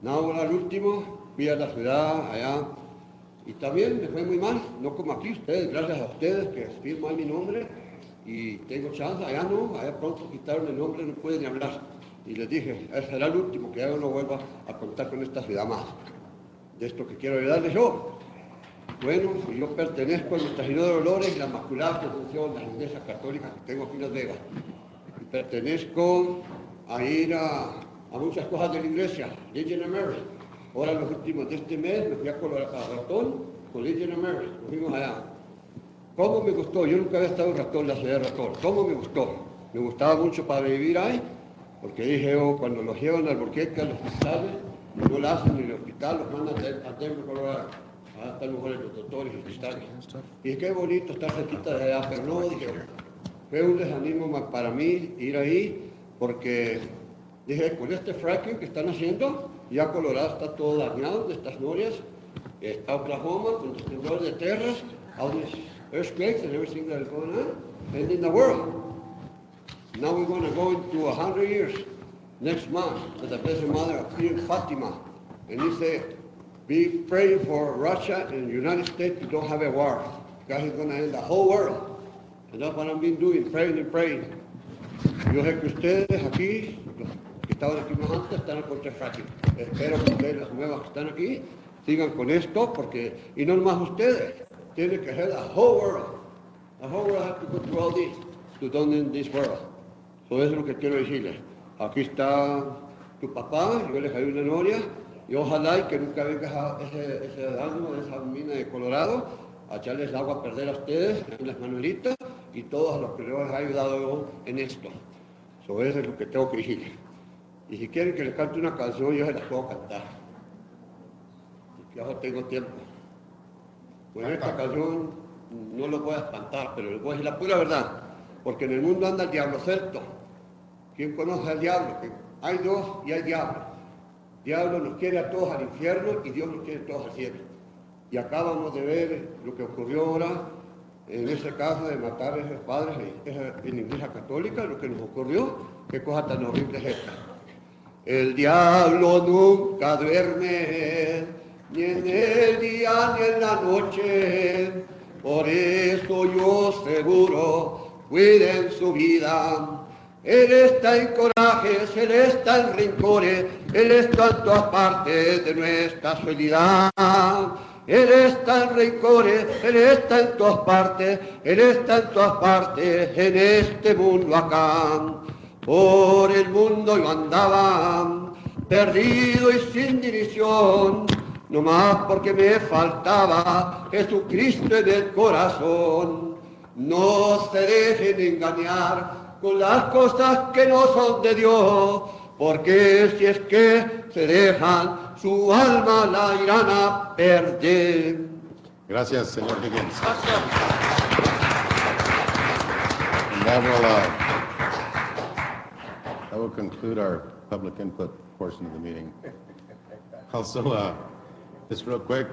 Now, al último, fui a la ciudad allá, y también me fue muy mal, no como aquí ustedes, gracias a ustedes que firman mi nombre, y tengo chance, allá no, allá pronto quitaron el nombre, no pueden ni hablar. Y les dije, será el último que yo no vuelva a contar con esta ciudad más. De esto que quiero ayudarles yo. Bueno, yo pertenezco a Nuestra Señora de Dolores y la Inmaculada Concepción, la iglesia católica que tengo aquí en Las Vegas. Y pertenezco a ir a muchas cosas de la iglesia, Legion of Mary. Ahora los últimos de este mes me fui a Ratón con Legion of Mary, nos fuimos allá. ¿Cómo me gustó? Yo nunca había estado en Ratón, la ciudad de Ratón. ¿Cómo me gustó? Me gustaba mucho para vivir ahí, porque dije yo, cuando los llevan al Albuquerque, a los hospitales, no la hacen en el hospital, los mandan a Denver, Colorado. Ahí están mejores los doctores y hospitales. Y dije, qué bonito estar cerquita de allá, pero no, dije, fue un desánimo para mí ir ahí, porque dije, con este fracking que están haciendo, ya Colorado está todo dañado de estas norias, está Oklahoma con los temblores de tierras, earthquakes and everything that is going on, and in the world. Now we're going to go into 100 years next month with the Blessed Mother of Fatima. And he said, be praying for Russia and the United States to don't have a war. God is going to end the whole world. And that's what I've been doing, praying and praying. Yo sé que ustedes aquí, los que estaban aquí más antes, están contra el fracking. Espero que ustedes, las nuevas que están aquí, sigan con esto, porque, y no nomás ustedes, tienen que ser the whole world. The whole world has to go through all this to don't end this world. So eso es lo que quiero decirles. Aquí está tu papá, yo les doy una noria, y ojalá y que nunca venga ese daño de esa mina de Colorado, a echarles agua a perder a ustedes, en las manuelitas, y todos los que les han ayudado en esto. So eso es lo que tengo que decirles. Y si quieren que les cante una canción, yo se las puedo cantar. Ya no tengo tiempo. Pues esta canción no lo voy a espantar, pero les voy a decir la pura verdad. Porque en el mundo anda el diablo celto. ¿Quién conoce al diablo? Que hay Dios y hay diablo. Diablo nos quiere a todos al infierno y Dios nos quiere a todos al cielo. Y acabamos de ver lo que ocurrió ahora, en ese caso de matar a esos padres en la Iglesia Católica, lo que nos ocurrió, qué cosa tan horrible es esta. El diablo nunca duerme, ni en el día ni en la noche, por eso yo seguro, cuiden su vida. Él está en corajes, Él está en rencores, Él está en todas partes de nuestra soledad. Él está en rencores, Él está en todas partes, Él está en todas partes, en este mundo acá. Por el mundo yo andaba, perdido y sin dirección, nomás porque me faltaba Jesucristo en el corazón. No se dejen engañar con las cosas que no son de Dios, porque si es que se dejan, su alma la irán a perder. Gracias, señor Higgins. Gracias. And that will conclude our public input portion of the meeting. Also, just real quick,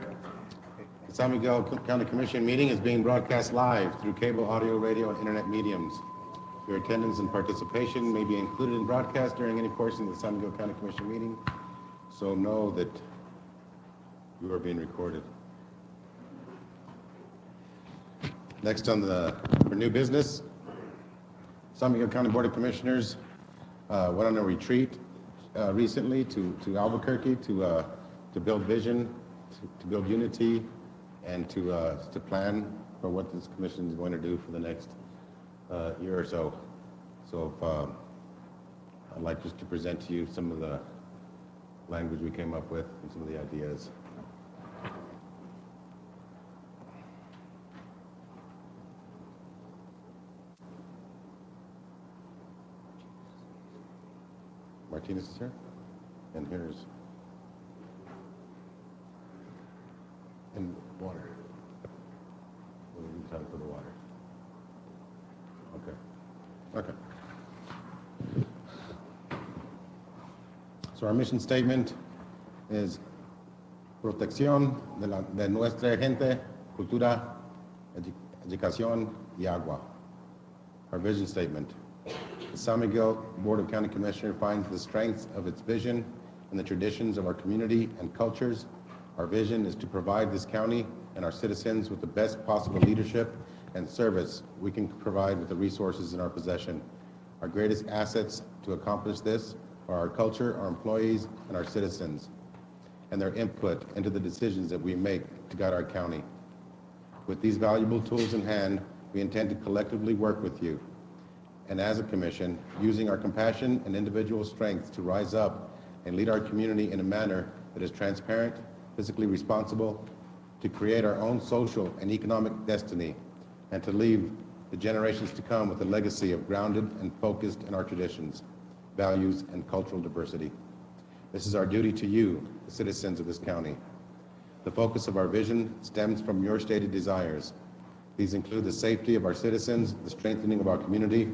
the San Miguel County Commission meeting is being broadcast live through cable, audio, radio, and internet mediums. Your attendance and participation may be included in broadcast during any portion of the San Miguel County Commission meeting, so know that you are being recorded. Next for new business, San Miguel County Board of Commissioners went on a retreat recently to Albuquerque to build vision, to build unity, and to plan for what this commission is going to do for the next year or so. So I'd like just to present to you some of the language we came up with and some of the ideas. Martinez is here, and here's and water. We'll leave time for the water. Okay. So our mission statement is protección de nuestra gente, cultura, educación y agua. Our vision statement. The San Miguel Board of County Commissioners finds the strengths of its vision and the traditions of our community and cultures. Our vision is to provide this county and our citizens with the best possible leadership and service we can provide with the resources in our possession. Our greatest assets to accomplish this are our culture, our employees, and our citizens, and their input into the decisions that we make to guide our county. With these valuable tools in hand, we intend to collectively work with you, and as a commission, using our compassion and individual strength to rise up and lead our community in a manner that is transparent, fiscally responsible, to create our own social and economic destiny, and to leave the generations to come with a legacy of grounded and focused in our traditions, values, and cultural diversity. This is our duty to you, the citizens of this county. The focus of our vision stems from your stated desires. These include the safety of our citizens, the strengthening of our community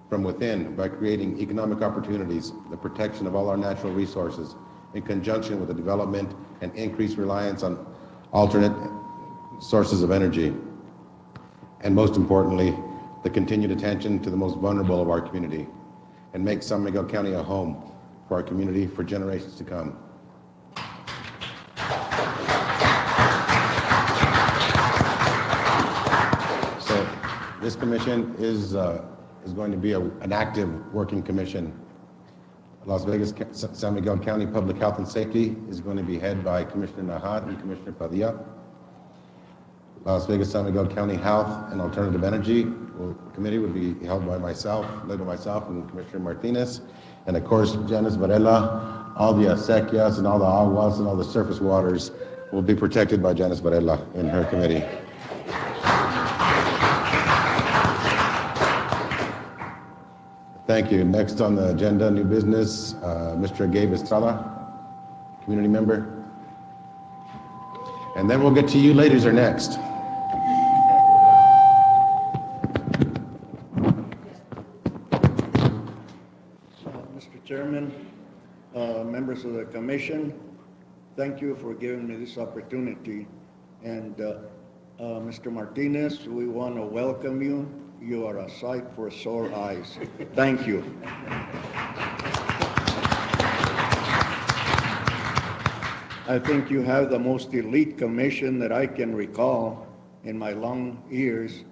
from within by creating economic opportunities, the protection of all our natural resources, in conjunction with the development and increased reliance on alternate sources of energy. and most importantly, the continued attention to the most vulnerable of our community, and make San Miguel County a home for our community for generations to come. So this commission is going to be an active working commission. Las Vegas, San Miguel County Public Health and Safety is going to be headed by Commissioner Nahat and Commissioner Padilla. Las Vegas, San Miguel County Health and Alternative Energy Committee would be held by myself, led by myself and Commissioner Martinez. And of course, Janice Varela, all the acequias and all the aguas and all the surface waters will be protected by Janice Varela in her committee. Thank you. Next on the agenda, new business, Mr. Gabe Estrada, community member. And then we'll get to you ladies are next. Mr. Chairman, members of the commission, thank you for giving me this opportunity. And Mr. Martinez, we want to welcome you. You are a sight for sore eyes. Thank you. I think you have the most elite commission that I can recall in my long years,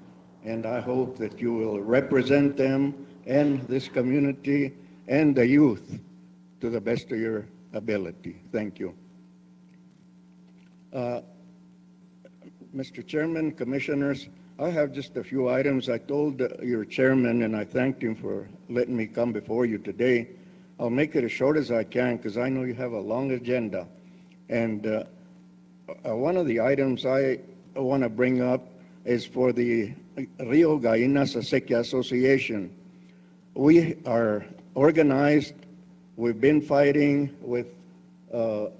and I hope that you will represent them and this community and the youth to the best of your ability. Thank you. Mr. Chairman, commissioners, I have just a few items. I told your chairman, and I thanked him for letting me come before you today. I'll make it as short as I can because I know you have a long agenda. And one of the items I want to bring up is for the Rio Gallinas Acequia Association. We are organized. We've been fighting with, I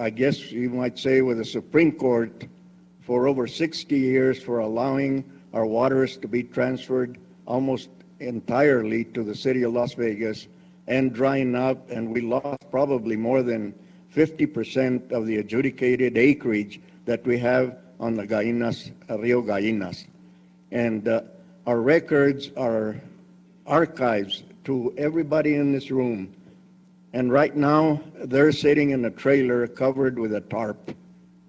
guess you might say, with the Supreme Court for over 60 years for allowing our waters to be transferred almost entirely to the city of Las Vegas and drying up, and we lost probably more than 50% of the adjudicated acreage that we have on the Gallinas, Rio Gallinas. And our records are archives to everybody in this room. And right now, they're sitting in a trailer covered with a tarp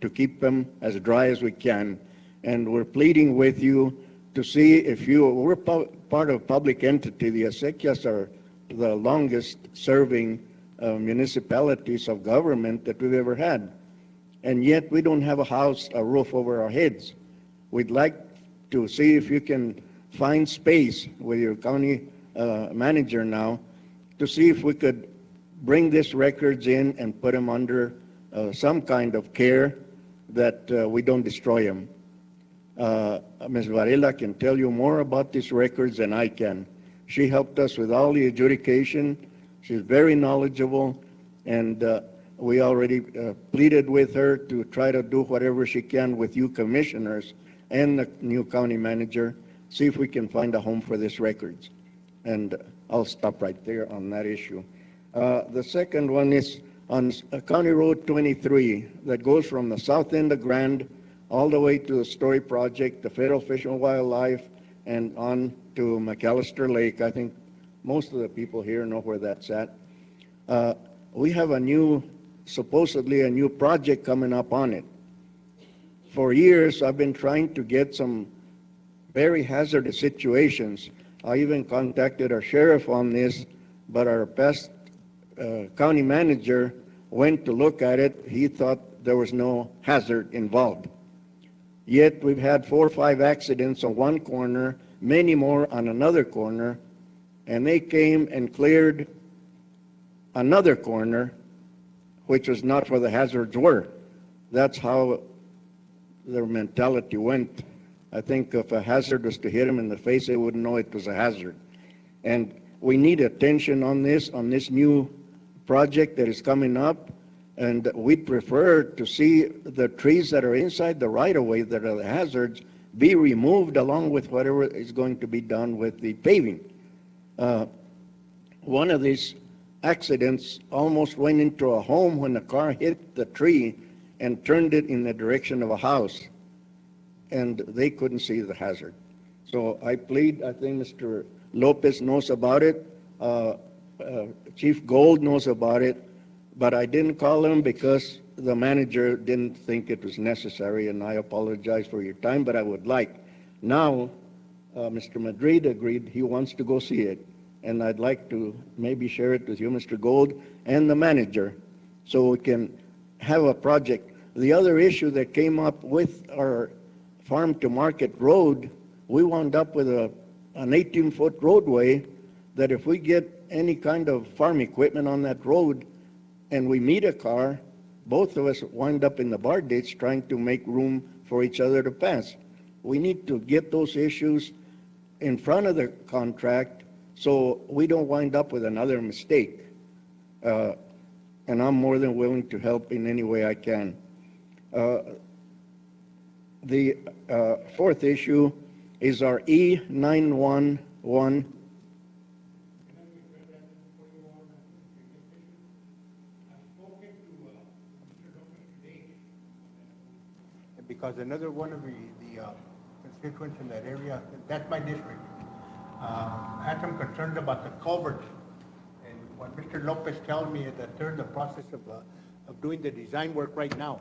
to keep them as dry as we can. And we're pleading with you to see if we're part of a public entity. The acequias are the longest serving municipalities of government that we've ever had. And yet we don't have a roof over our heads. We'd like to see if you can find space with your county manager now to see if we could bring these records in and put them under some kind of care that we don't destroy them. Ms. Varela can tell you more about these records than I can. She helped us with all the adjudication. She's very knowledgeable, and we already pleaded with her to try to do whatever she can with you commissioners and the new county manager, see if we can find a home for these records. And I'll stop right there on that issue. The second one is on County Road 23 that goes from the south end of Grand all the way to the Story Project, the Federal Fish and Wildlife, and on to McAllister Lake. I think most of the people here know where that's at. We have supposedly a new project coming up on it. For years, I've been trying to get some very hazardous situations. I even contacted our sheriff on this, but our past county manager went to look at it. He thought there was no hazard involved. Yet we've had 4 or 5 accidents on one corner, many more on another corner, and they came and cleared another corner, which was not where the hazards were. That's how their mentality went. I think if a hazard was to hit them in the face, they wouldn't know it was a hazard. And we need attention on this new project that is coming up, and we'd prefer to see the trees that are inside the right-of-way that are the hazards be removed along with whatever is going to be done with the paving. One of these accidents almost went into a home when the car hit the tree and turned it in the direction of a house. and they couldn't see the hazard. So I plead, I think Mr. Lopez knows about it, Chief Gold knows about it, but I didn't call him because the manager didn't think it was necessary, and I apologize for your time, but I would like. Now, Mr. Madrid agreed he wants to go see it, and I'd like to maybe share it with you, Mr. Gold, and the manager, so we can have a project. The other issue that came up with our farm to market road, we wound up with an 18-foot roadway that if we get any kind of farm equipment on that road and we meet a car, both of us wind up in the bar ditch trying to make room for each other to pass. We need to get those issues in front of the contract so we don't wind up with another mistake. And I'm more than willing to help in any way I can. The fourth issue is our E911. Because another one of the constituents in that area, that's my district, had some concerns about the culverts. And what Mr. Lopez tells me is that they're in the process of doing the design work right now.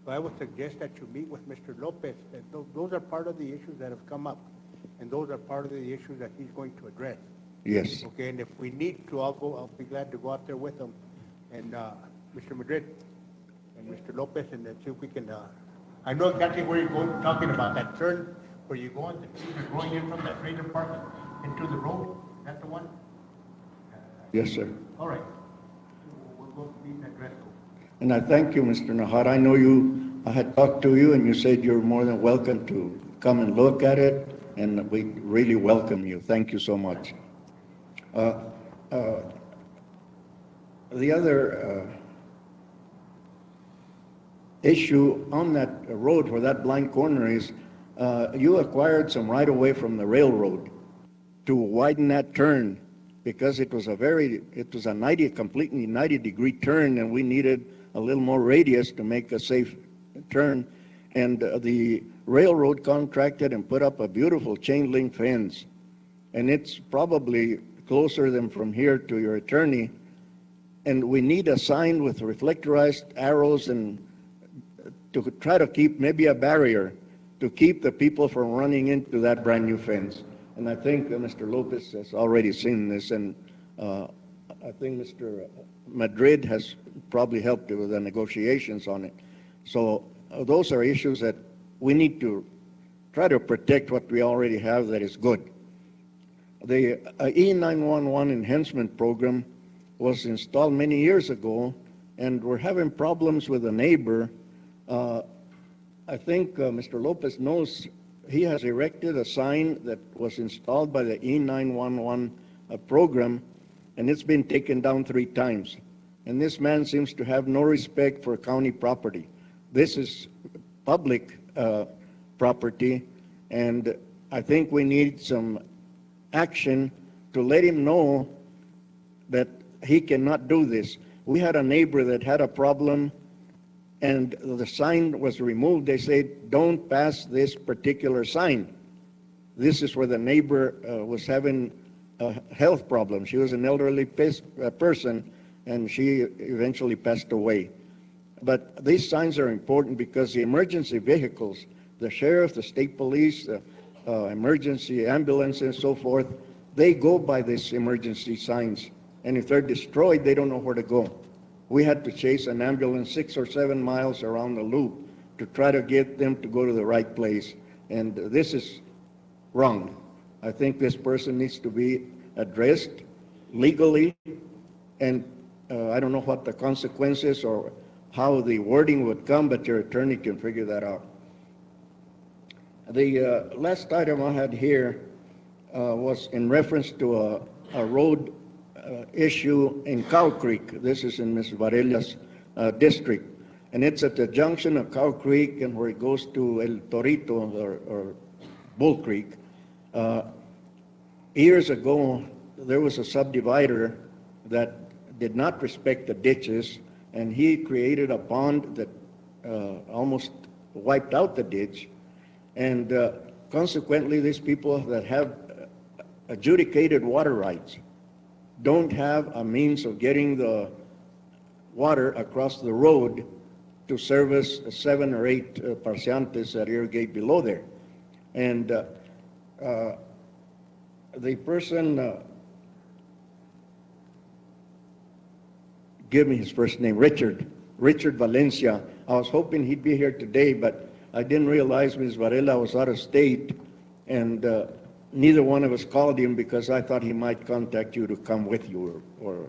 So I would suggest that you meet with Mr. Lopez. And those are part of the issues that have come up, and those are part of the issues that he's going to address. Yes. Okay, and if we need to, I'll be glad to go out there with him, and Mr. Madrid and Mr. Lopez, and then see if we can. I know exactly where you're going, talking about that turn where you go and the trees are growing in from that trailer park into the road. Is that the one? Yes, sir. All right. We'll go meet and address those. And I thank you, Mr. Nahar. I know I had talked to you and you said you're more than welcome to come and look at it, and we really welcome you. Thank you so much. The other issue on that road where that blind corner is, you acquired some right of way from the railroad to widen that turn because it was a completely 90-degree turn, and we needed a little more radius to make a safe turn. And the railroad contracted and put up a beautiful chain link fence, and it's probably closer than from here to your attorney. And we need a sign with reflectorized arrows and to try to keep maybe a barrier to keep the people from running into that brand new fence. And I think Mr. Lopez has already seen this, and I think Mr. Madrid has probably helped with the negotiations on it. So those are issues that we need to try to protect what we already have that is good. The E911 enhancement program was installed many years ago, and we're having problems with a neighbor. I think Mr. Lopez knows he has erected a sign that was installed by the E911 program, and it's been taken down 3 times. And this man seems to have no respect for county property. This is public property, and I think we need some action to let him know that he cannot do this. We had a neighbor that had a problem, and the sign was removed. They said, don't pass this particular sign. This is where the neighbor was having a health problem. She was an elderly person, and she eventually passed away. But these signs are important because the emergency vehicles, the sheriff, the state police, the emergency ambulance and so forth, they go by these emergency signs. And if they're destroyed, they don't know where to go. We had to chase an ambulance 6 or 7 miles around the loop to try to get them to go to the right place. And this is wrong. I think this person needs to be addressed legally, and I don't know what the consequences or how the wording would come, but your attorney can figure that out. The last item I had here was in reference to a road issue in Cow Creek. This is in Ms. Varela's district, and it's at the junction of Cow Creek and where it goes to El Torito or Bull Creek. Years ago, there was a subdivider that did not respect the ditches, and he created a pond that almost wiped out the ditch. And consequently, these people that have adjudicated water rights don't have a means of getting the water across the road to service 7 or 8 parciantes that irrigate below there. And the person, give me his first name, Richard Valencia. I was hoping he'd be here today, but I didn't realize Ms. Varela was out of state, and neither one of us called him because I thought he might contact you to come with you or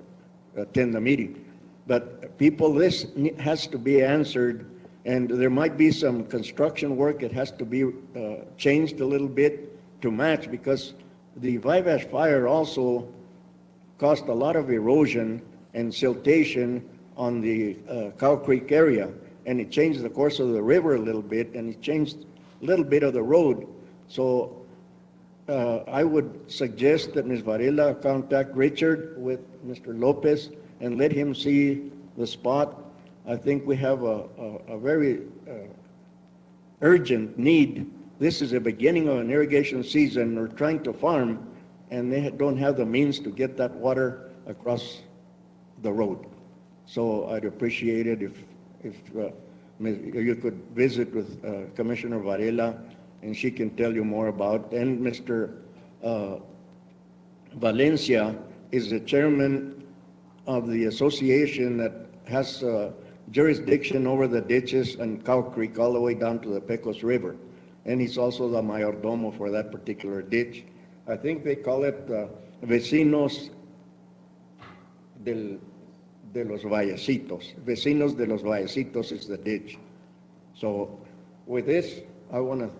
attend the meeting. But people, this has to be answered, and there might be some construction work. It has to be changed a little bit to match, because the Vivash fire also caused a lot of erosion and siltation on the Cow Creek area, and it changed the course of the river a little bit, and it changed a little bit of the road. So I would suggest that Ms. Varela contact Richard with Mr. Lopez and let him see the spot. I think we have a very urgent need. This is the beginning of an irrigation season. They're trying to farm, and they don't have the means to get that water across the road. So I'd appreciate it if you could visit with Commissioner Varela, and she can tell you more about. And Mr. Valencia is the chairman of the association that has jurisdiction over the ditches and Cow Creek all the way down to the Pecos River. And he's also the mayordomo for that particular ditch. I think they call it Vecinos de los Vallecitos. Vecinos de los Vallecitos is the ditch. So with this, I want to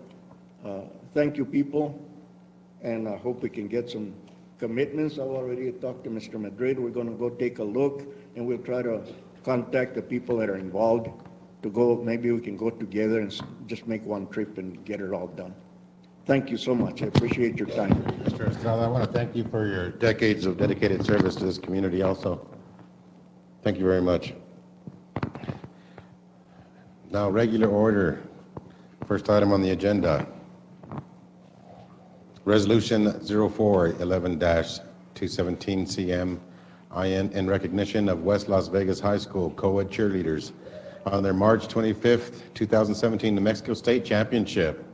thank you people, and I hope we can get some commitments. I've already talked to Mr. Madrid. We're going to go take a look, and we'll try to contact the people that are involved to go. Maybe we can go together and just make one trip and get it all done. Thank you so much. I appreciate your time. Mr. Estrada, I want to thank you for your decades of dedicated service to this community also. Thank you very much. Now, regular order. First item on the agenda. Resolution 04-11-217 CM in recognition of West Las Vegas High School co-ed cheerleaders on their March 25th, 2017 New Mexico State Championship.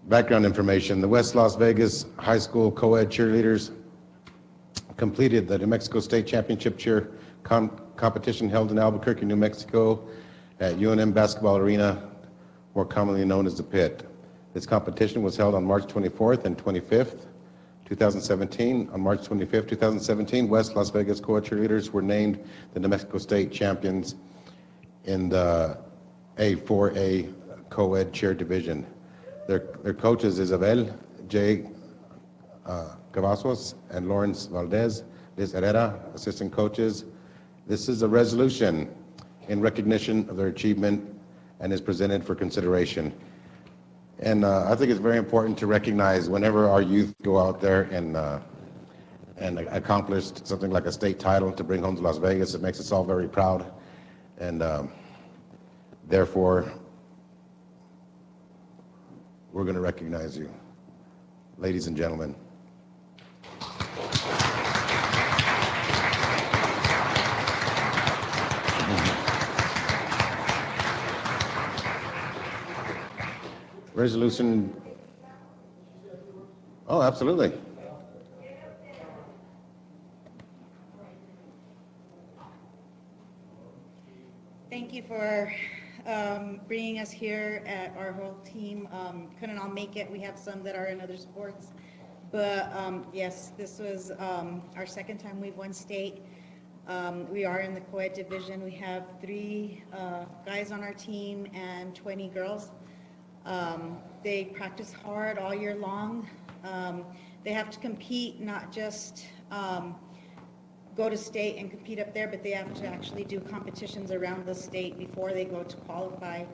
Background information: the West Las Vegas High School co-ed cheerleaders completed the New Mexico State Championship cheer competition held in Albuquerque, New Mexico at UNM Basketball Arena, more commonly known as the Pit. This competition was held on March 24th and 25th, 2017. On March 25th, 2017, West Las Vegas co-ed cheerleaders were named the New Mexico State champions in the A4A co-ed cheer division. Their coaches, Isabel J. Cavazos and Lawrence Valdez, Liz Herrera, assistant coaches. This is a resolution in recognition of their achievement and is presented for consideration. And I think it's very important to recognize whenever our youth go out there and accomplish something like a state title to bring home to Las Vegas. It makes us all very proud, and therefore we're going to recognize you, ladies and gentlemen. Resolution. Oh, absolutely. Thank you for bringing us here. At our whole team couldn't all make it. We have some that are in other sports, but yes, this was our second time we've won state. We are in the co-ed division. We have 3 guys on our team and 20 girls. They practice hard all year long. They have to compete, not just go to state and compete up there, but they have to actually do competitions around the state before they go to qualify.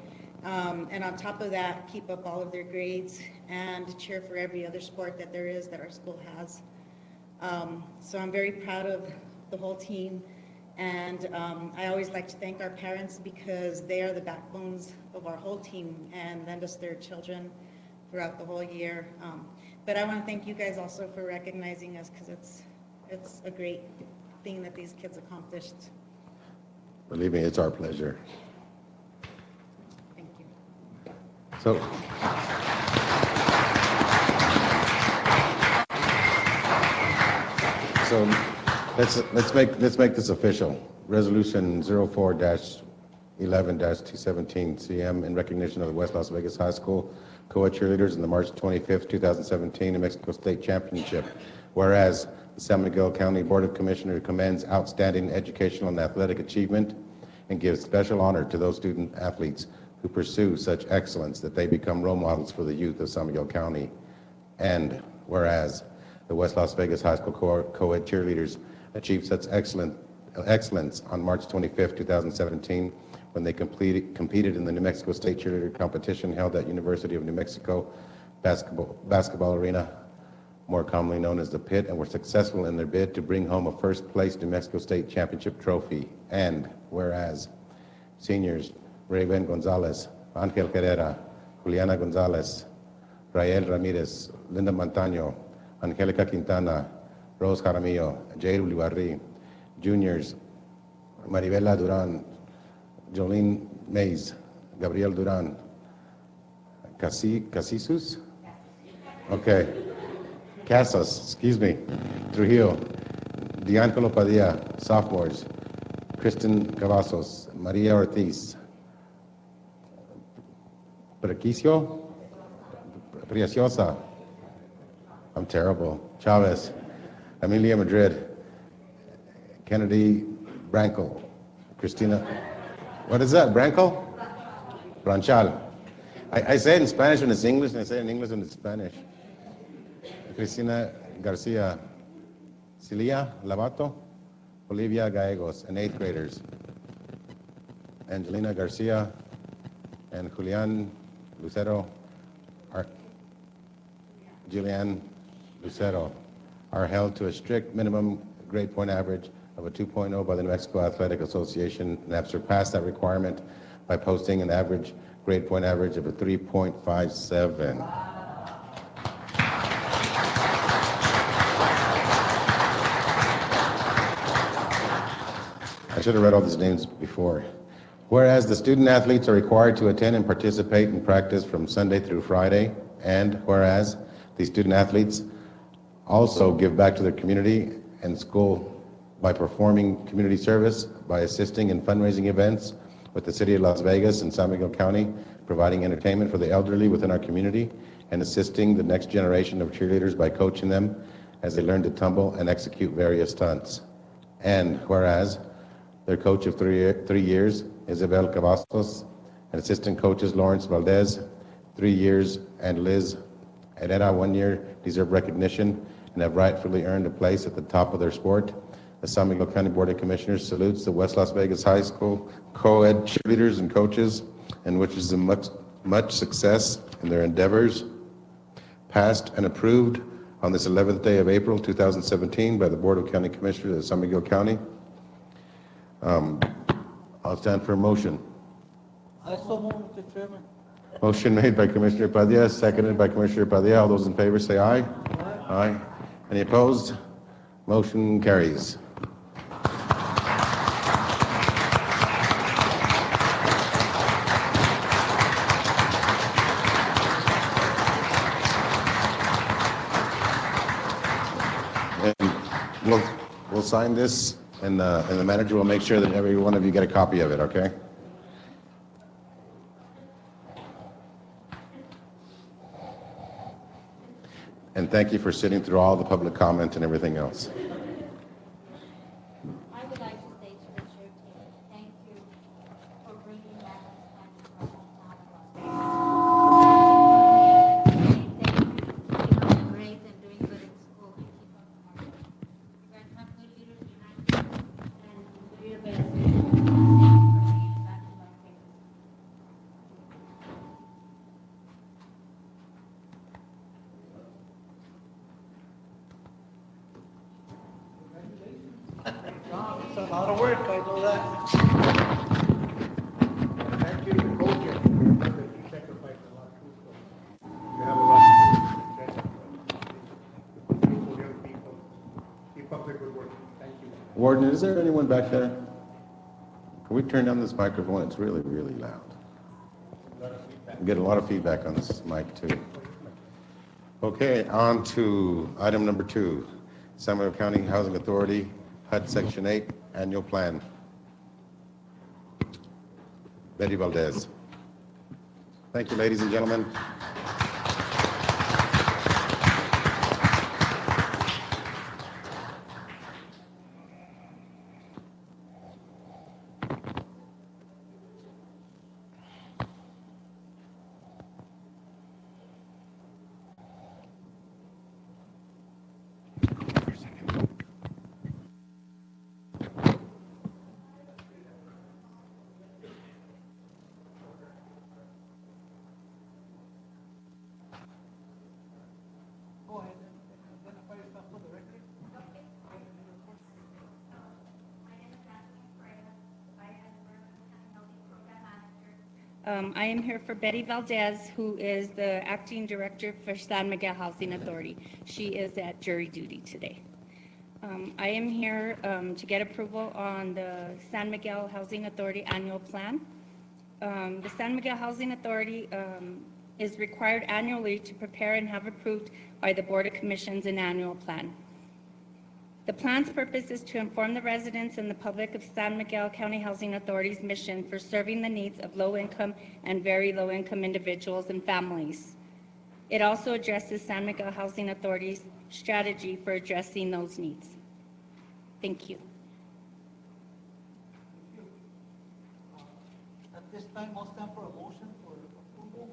And on top of that, keep up all of their grades and cheer for every other sport that there is that our school has. So I'm very proud of the whole team, And I always like to thank our parents because they are the backbones of our whole team and lend us their children throughout the whole year. But I want to thank you guys also for recognizing us because it's a great thing that these kids accomplished. Believe me, it's our pleasure. Thank you. So, let's make this official. Resolution 04-11-217 CM in recognition of the West Las Vegas High School co-ed cheerleaders in the March 25th, 2017 New Mexico State Championship. Whereas the San Miguel County Board of Commissioners commends outstanding educational and athletic achievement and gives special honor to those student athletes who pursue such excellence that they become role models for the youth of San Miguel County. And whereas the West Las Vegas High School co-ed cheerleaders achieved such excellence on March 25th, 2017, when they competed in the New Mexico State Cheerleader Competition held at University of New Mexico Basketball Arena, more commonly known as the Pit, and were successful in their bid to bring home a first-place New Mexico State Championship trophy. And whereas seniors Raven Gonzalez, Angel Herrera, Juliana Gonzalez, Rael Ramirez, Linda Montaño, Angelica Quintana, Rose Jaramillo, Jade Ulibarri, juniors Maribela Duran, Jolene Mays, Gabriel Duran, Casisus? Okay. Casas, excuse me. Trujillo, Diancolo Padilla, sophomores, Kristen Cavazos, Maria Ortiz, Preciosa, I'm terrible, Chavez, Amelia Madrid, Kennedy Branco, Christina, what is that, Branco? Blanchal. I say it in Spanish when it's English, and I say it in English when it's Spanish. Cristina Garcia, Celia Lavato, Olivia Gallegos, and 8th graders. Angelina Garcia and Julian Lucero are held to a strict minimum grade point average of a 2.0 by the New Mexico Athletic Association and have surpassed that requirement by posting an average grade point average of a 3.57. I should have read all these names before. Whereas the student athletes are required to attend and participate in practice from Sunday through Friday, and whereas the student athletes also give back to their community and school by performing community service, by assisting in fundraising events with the City of Las Vegas and San Miguel County, providing entertainment for the elderly within our community, and assisting the next generation of cheerleaders by coaching them as they learn to tumble and execute various stunts. And whereas their coach of three years, Isabel Cavazos, and assistant coaches Lawrence Valdez, 3 years, and Liz Herrera, 1 year, deserve recognition and have rightfully earned a place at the top of their sport. The San Miguel County Board of Commissioners salutes the West Las Vegas High School co-ed cheerleaders and coaches and wishes them much success in their endeavors. Passed and approved on this 11th day of April 2017 by the Board of County Commissioners of San Miguel County. I'll stand for a motion. I so move, Mr. Chairman. Motion made by Commissioner Padilla, seconded by Commissioner Padilla. All those in favor say aye. Aye. Any opposed? Motion carries. And we'll sign this, and the manager will make sure that every one of you get a copy of it, okay? And thank you for sitting through all the public comment and everything else. I would like to say to the cheer team, thank you for bringing back this kind of program to Las Vegas. Thank you for doing great and doing good in school, and keep up the hard work. You guys have good leaders behind you, and do your best. Thank you for bringing it back to Las Vegas. a lot of work, I know that. Thank you to the coaches. You sacrificed a lot too, so you have a lot to do. People, young people, keep up the good work. Thank you. Warden, is there anyone back there? Can we turn down this microphone? It's really, really loud. We get a lot of feedback on this mic too. Okay, on to item number 2, San Miguel County Housing Authority, HUD Section 8, Annual Plan. Betty Valdez. Thank you, ladies and gentlemen. I am here for Betty Valdez, who is the acting director for San Miguel Housing Authority. She is at jury duty today. I am here to get approval on the San Miguel Housing Authority annual plan. The San Miguel Housing Authority is required annually to prepare and have approved by the Board of Commissions an annual plan. The plan's purpose is to inform the residents and the public of San Miguel County Housing Authority's mission for serving the needs of low-income and very low-income individuals and families. It also addresses San Miguel Housing Authority's strategy for addressing those needs. Thank you. At this time, I'll stand for a motion for approval.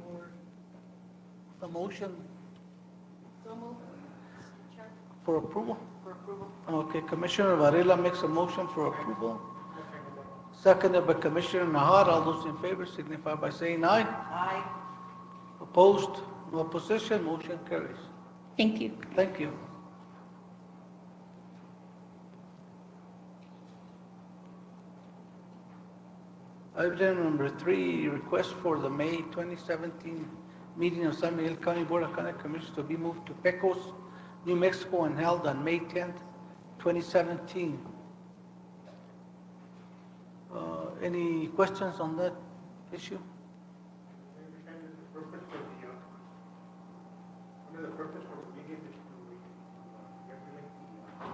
Or the motion for approval? For approval. Okay, Commissioner Varela makes a motion for approval. Seconded by Commissioner Nahar. All those in favor signify by saying aye. Aye. Opposed? No opposition. Motion carries. Thank you. Thank you. Item number 3, request for the May 2017 meeting of San Miguel County Board of County Commissioners to be moved to Pecos, New Mexico, and held on May 10th, 2017. Any questions on that issue? One of the purpose for the meeting is to regulate the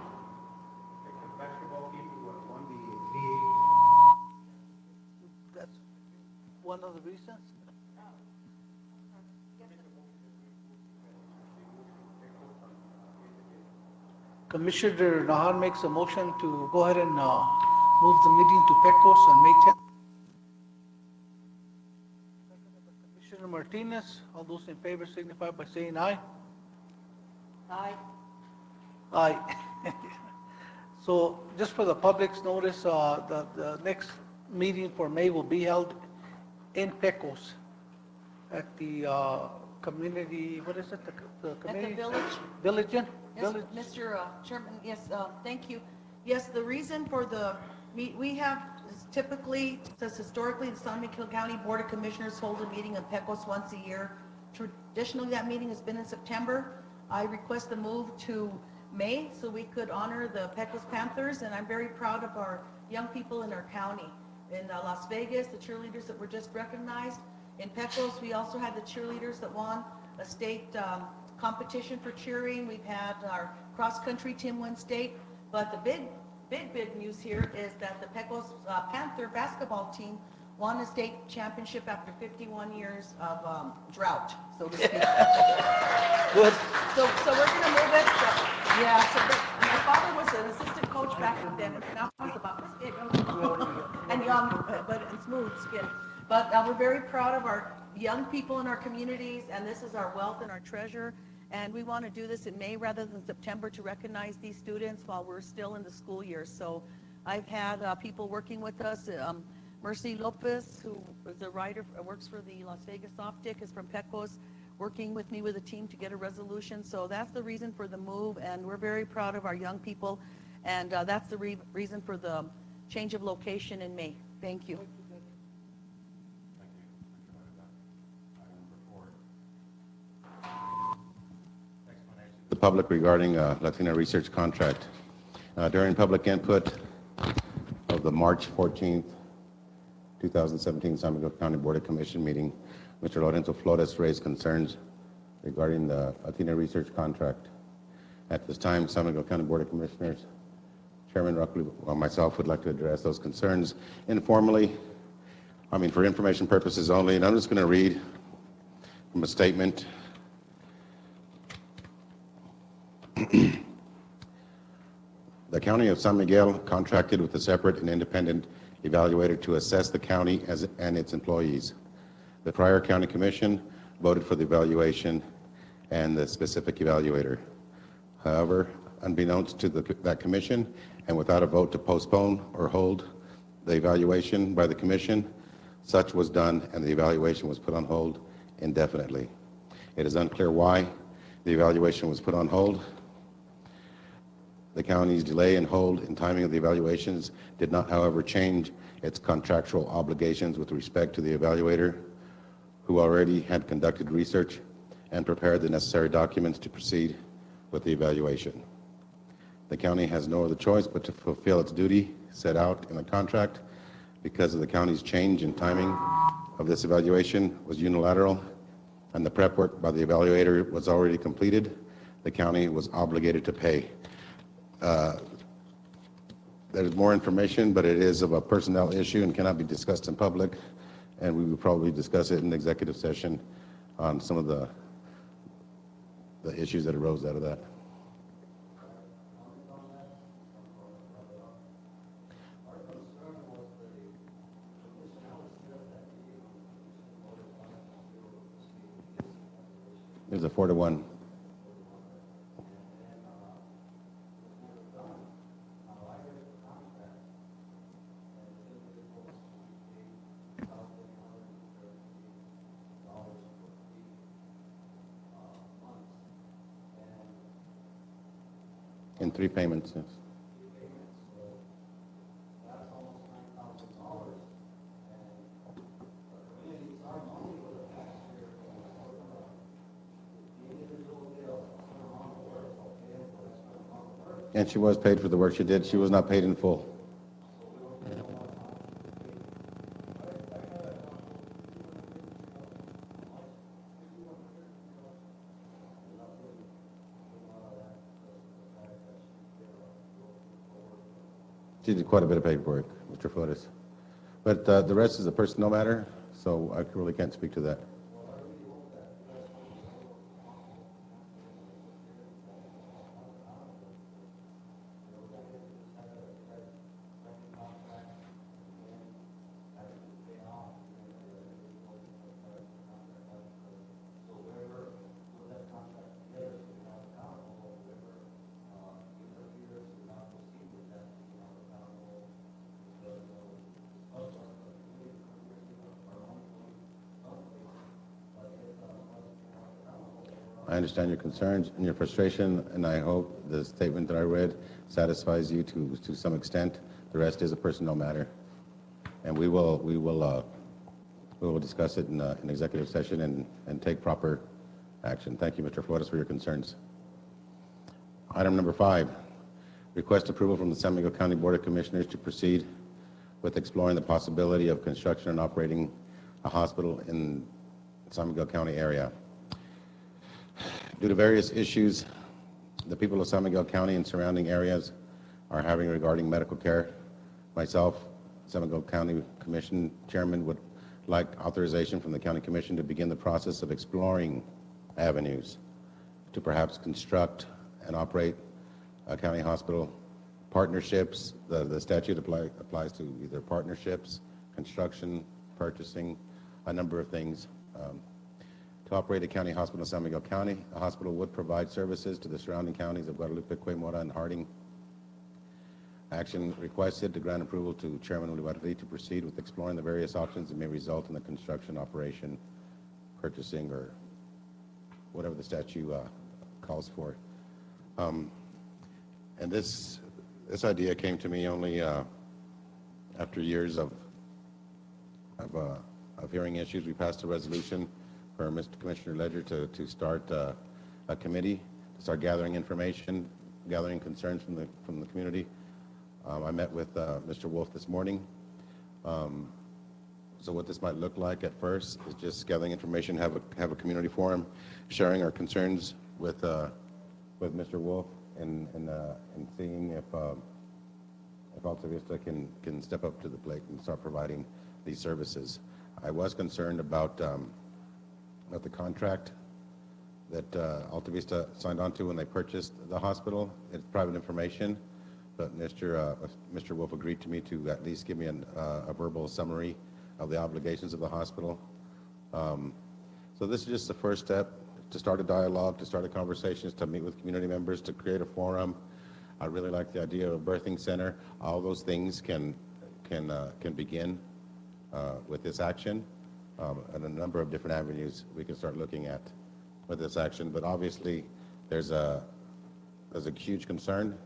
Texas basketball team who won the league. That's one of the reasons. Commissioner Nahar makes a motion to go ahead and move the meeting to Pecos on May 10th. Commissioner Martinez, all those in favor signify by saying aye. Aye. Aye. So just for the public's notice, the next meeting for May will be held in Pecos at the community, what is it? The community? At the village. Village Inn? Yes, Village. Mr. Chairman, yes, thank you. Yes, the reason for the, we have typically, says historically, the San Miguel County Board of Commissioners hold a meeting in Pecos once a year. Traditionally, that meeting has been in September. I request the move to May so we could honor the Pecos Panthers, and I'm very proud of our young people in our county. In Las Vegas, the cheerleaders that were just recognized. In Pecos, we also had the cheerleaders that won a state competition for cheering. We've had our cross-country team win state. But the big news here is that the Pecos Panther basketball team won a state championship after 51 years of drought, so to speak. Good. So we're going to move it. Yeah, so my father was an assistant coach back then, and now he's about this big and young, but and smooth skin. But we're very proud of our young people in our communities, and this is our wealth and our treasure. And we want to do this in May rather than September to recognize these students while we're still in the school year. So I've had people working with us. Mercy Lopez, who is a writer, works for the Las Vegas Optic, is from Pecos, working with me with a team to get a resolution. So that's the reason for the move, and we're very proud of our young people. And that's the reason for the change of location in May. Thank you. The public regarding Latina research contract. During public input of the March 14th, 2017 San Miguel County Board of Commission meeting, Mr. Lorenzo Flores raised concerns regarding the Latina research contract. At this time, San Miguel County Board of Commissioners, Chairman Ruckley, myself would like to address those concerns informally, for information purposes only, and I'm just going to read from a statement. The County of San Miguel contracted with a separate and independent evaluator to assess the county and its employees. The prior county commission voted for the evaluation and the specific evaluator. However, unbeknownst to that commission, and without a vote to postpone or hold the evaluation by the commission, such was done and the evaluation was put on hold indefinitely. It is unclear why the evaluation was put on hold. The county's delay and hold in timing of the evaluations did not, however, change its contractual obligations with respect to the evaluator, who already had conducted research and prepared the necessary documents to proceed with the evaluation. The county has no other choice but to fulfill its duty set out in the contract. Because of the county's change in timing of this evaluation was unilateral and the prep work by the evaluator was already completed, the county was obligated to pay. There's more information, but it is of a personnel issue and cannot be discussed in public, and we will probably discuss it in executive session on some of the issues that arose out of that. There's a 4-1. In 3 payments, yes. And she was paid for the work she did. She was not paid in full. She did quite a bit of paperwork, Mr. Flores. But the rest is a personnel matter, so I really can't speak to that. I understand your concerns and your frustration, and I hope the statement that I read satisfies you to some extent. The rest is a personnel matter, and we will discuss it in executive session and take proper action. Thank you, Mr. Flores, for your concerns. Item number 5, request approval from the San Miguel County Board of Commissioners to proceed with exploring the possibility of construction and operating a hospital in San Miguel County area. Due to various issues the people of San Miguel County and surrounding areas are having regarding medical care, myself, San Miguel County Commission Chairman, would like authorization from the County Commission to begin the process of exploring avenues to perhaps construct and operate a county hospital. Partnerships, the statute applies to either partnerships, construction, purchasing, a number of things. To operate a county hospital in San Miguel County, a hospital would provide services to the surrounding counties of Guadalupe, Cuemora, and Harding. Action requested to grant approval to Chairman Olivarri to proceed with exploring the various options that may result in the construction, operation, purchasing, or whatever the statute calls for. And this This idea came to me only after years of hearing issues. We passed a resolution for Mr. Commissioner Ledger to start a committee to start gathering information, gathering concerns from the community. I met with Mr. Wolf this morning. So what this might look like at first is just gathering information, have a community forum, sharing our concerns with Mr. Wolf, and seeing if Alta Vista can step up to the plate and start providing these services. I was concerned about the contract that Alta Vista signed on to when they purchased the hospital. It's private information, but Mr. Wolf agreed to me to at least give me a verbal summary of the obligations of the hospital. So this is just the first step to start a dialogue, to start a conversation, to meet with community members, to create a forum. I really like the idea of a birthing center. All those things can begin with this action, and a number of different avenues we can start looking at with this action. But obviously, there's a huge concern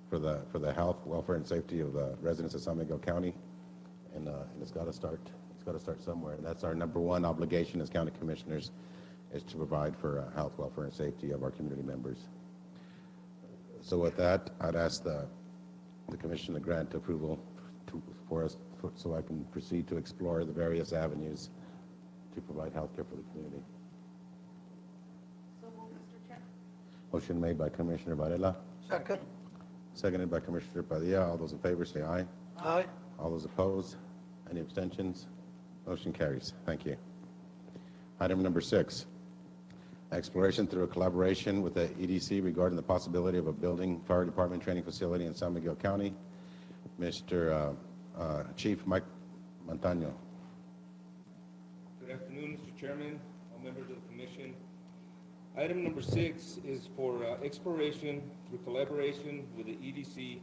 for the health, welfare, and safety of the residents of San Miguel County, and it's got to start. It's got to start somewhere. And that's our number one obligation as county commissioners, is to provide for health, welfare, and safety of our community members. So with that, I'd ask the commission to grant approval for us, so I can proceed to explore the various avenues to provide health care for the community. So move, Mr. Chair. Motion made by Commissioner Varela, Second. seconded by Commissioner Padilla. All those in favor say aye. Aye. All those opposed? Any abstentions? Motion carries. Thank you. Item number 6, exploration through a collaboration with the EDC regarding the possibility of a building fire department training facility in San Miguel County. Mr. Chief Mike Montano. Good afternoon, Mr. Chairman, all members of the commission. Item number 6 is for exploration through collaboration with the EDC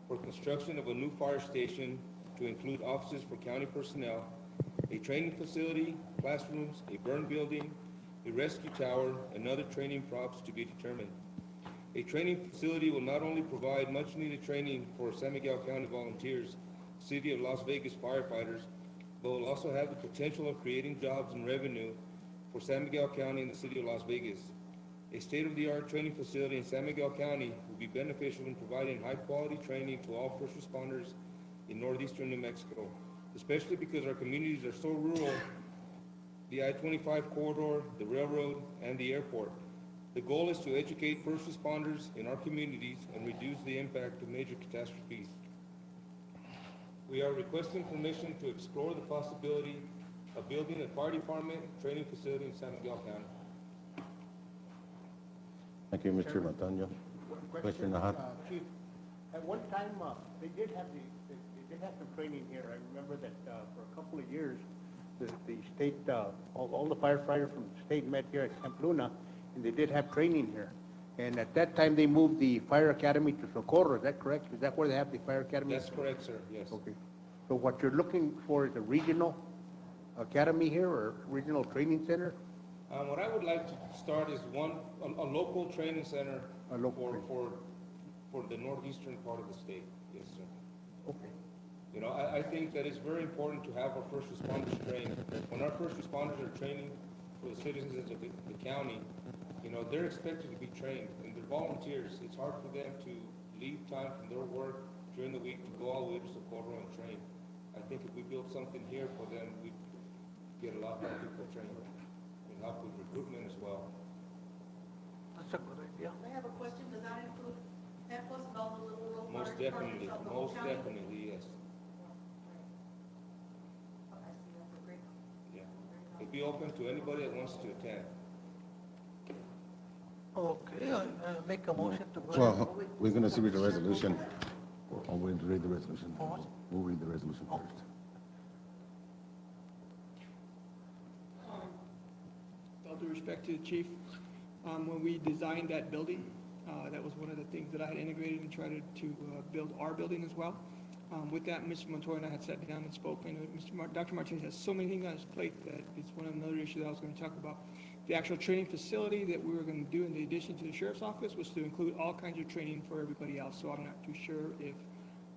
for construction of a new fire station to include offices for county personnel, a training facility, classrooms, a burn building, a rescue tower, and other training props to be determined. A training facility will not only provide much-needed training for San Miguel County volunteers, City of Las Vegas firefighters, but will also have the potential of creating jobs and revenue for San Miguel County and the City of Las Vegas. A state-of-the-art training facility in San Miguel County will be beneficial in providing high-quality training to all first responders in northeastern New Mexico, especially because our communities are so rural, the I-25 corridor, the railroad, and the airport. The goal is to educate first responders in our communities and reduce the impact of major catastrophes. We are requesting permission to explore the possibility of building a fire department training facility in San Miguel County. Thank you, Mr. Montano. Commissioner Nahat. Chief, at one time, they did have some training here. I remember that for a couple of years, the state, all the firefighters from the state met here at Camp Luna, and they did have training here. And at that time, they moved the fire academy to Socorro. Is that correct? Is that where they have the fire academy? That's correct, sir, yes. Okay. So what you're looking for is a regional academy here, or regional training center? What I would like to start is a local training center for the northeastern part of the state. Yes, sir. Okay. You know, I think that it's very important to have our first responders trained. When our first responders are training for the citizens of the county, you know, they're expected to be trained, and they're volunteers. It's hard for them to leave time from their work during the week to go all the way to Socorro and train. I think if we build something here for them, we'd get a lot more people trained and help with recruitment as well. That's a good idea. I have a question. Does that include Pecos and all the little rural Most fire departments definitely, of the whole most county? definitely, yes. I see, that's a great. Yeah. It'd be open to anybody that wants to attend. Okay, I make a motion to go. Well, we're going to read the resolution. I'll wait to read the resolution. We'll read the resolution first. With all due respect to the chief, when we designed that building, that was one of the things that I had integrated and tried to build our building as well. With that, Mr. Montoya and I had sat down and spoken. Dr. Martinez has so many things on his plate that it's another issue that I was going to talk about. The actual training facility that we were going to do in addition to the sheriff's office was to include all kinds of training for everybody else. So I'm not too sure if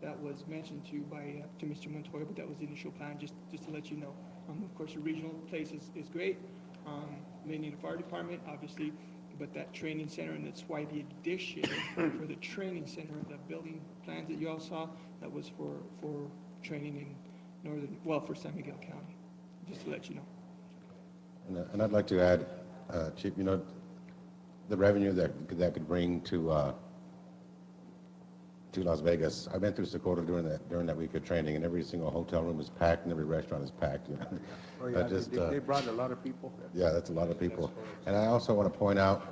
that was mentioned to Mr. Montoya, but that was the initial plan, just to let you know. Of course, the regional place is great. They need a fire department, obviously, but that training center, and that's why the addition for the training center, the building plans that you all saw, that was for training in for San Miguel County, just to let you know. And I'd like to add, Chief, the revenue that could bring to Las Vegas. I've been through Socorro during that week of training, and every single hotel room is packed and every restaurant is packed. Oh, yeah, they brought a lot of people. Yeah, that's a lot of people. And I also want to point out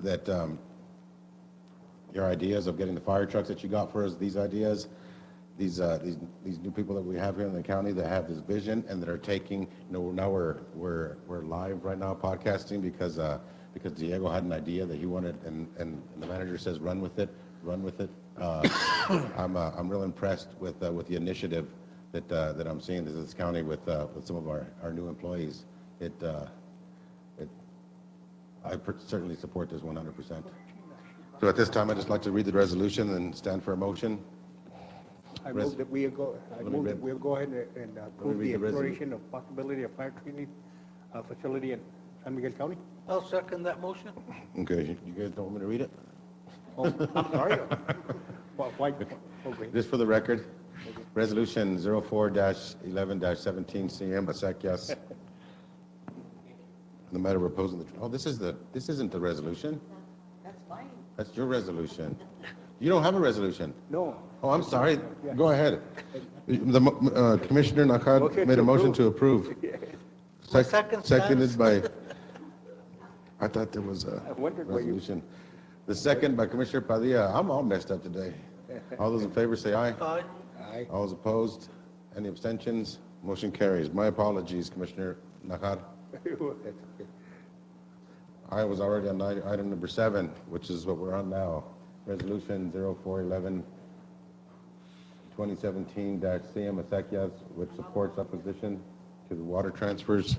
that your ideas of getting the fire trucks that you got for us, these ideas, these new people that we have here in the county that have this vision and that are taking, now we're live right now podcasting because Diego had an idea that he wanted, and the manager says run with it. I'm real impressed with the initiative that I'm seeing in this county with some of our new employees. I certainly support this 100%. So at this time, I'd just like to read the resolution and stand for a motion. I move that we'll go ahead and approve the exploration of possibility of fire training facility in San Miguel County. I'll second that motion. Okay, you guys don't want me to read it? Oh, I'm sorry. Why? Okay. Just for the record, Resolution 04-11-17 CM, Acequias. The matter of opposing this isn't the resolution. That's fine. That's your resolution. You don't have a resolution. No. Oh, I'm sorry. Go ahead. Commissioner Nakad made a motion to approve. Seconded by, I thought there was a resolution. The second by Commissioner Padilla. I'm all messed up today. All those in favor say aye. Aye. Aye. All those opposed? Any abstentions? Motion carries. My apologies, Commissioner Nakad. I was already on item number 7, which is what we're on now. Resolution 04-11-2017-CM Acequias, which supports opposition to the water transfers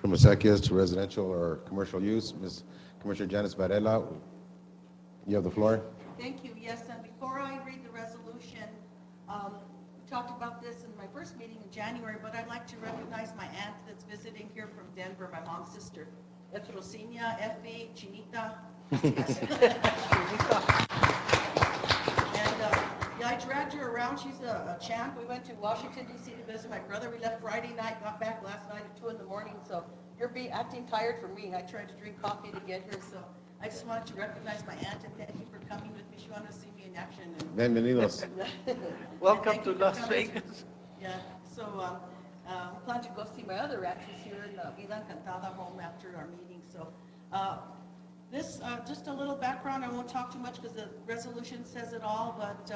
from Acequias to residential or commercial use. Ms. Commissioner Janice Varela, you have the floor. Thank you. Yes, and before I read the resolution, we talked about this in my first meeting in January, but I'd like to recognize my aunt that's visiting here from Denver, my mom's sister. Efrosina, Effie, Chinita. And I dragged her around. She's a champ. We went to Washington, D.C. to visit my brother. We left Friday night, got back last night at 2 in the morning. So you're acting tired for me. I tried to drink coffee to get here. So I just wanted to recognize my aunt and thank you for coming with me. She wanted to see me in action. Bienvenidos. Welcome to Las Vegas. Yeah, so we plan to go see my other actors here in Vida Encantada home after our meeting. So this, just a little background. I won't talk too much because the resolution says it all, but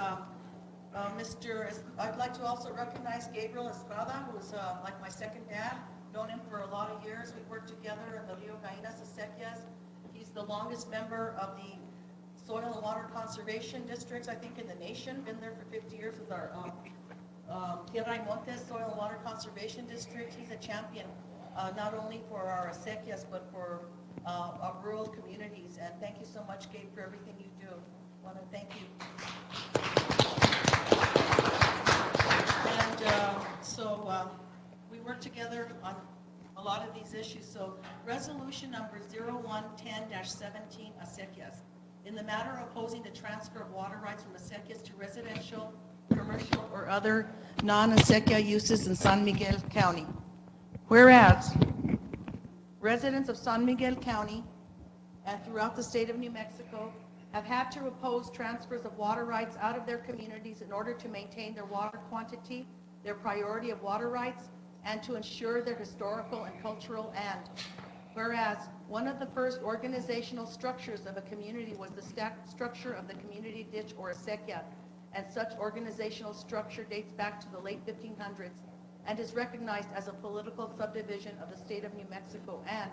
I'd like to also recognize Gabriel Estrada, who is like my second dad. Known him for a lot of years. We worked together in the Rio Gallinas Acequias. He's the longest member of the Soil and Water Conservation Districts, I think, in the nation. Been there for 50 years with our Tierra y Montes Soil and Water Conservation District. He's a champion, not only for our acequias, but for our rural communities. And thank you so much, Gabe, for everything you do. I want to thank you. And we work together on a lot of these issues. So resolution number 0110-17 Acequias. In the matter of opposing the transfer of water rights from acequias to residential, commercial, or other non-acequia uses in San Miguel County. Whereas residents of San Miguel County and throughout the state of New Mexico have had to oppose transfers of water rights out of their communities in order to maintain their water quantity, their priority of water rights, and to ensure their historical and cultural and. Whereas one of the first organizational structures of a community was the structure of the community ditch or acequia, and such organizational structure dates back to the late 1500s and is recognized as a political subdivision of the state of New Mexico. And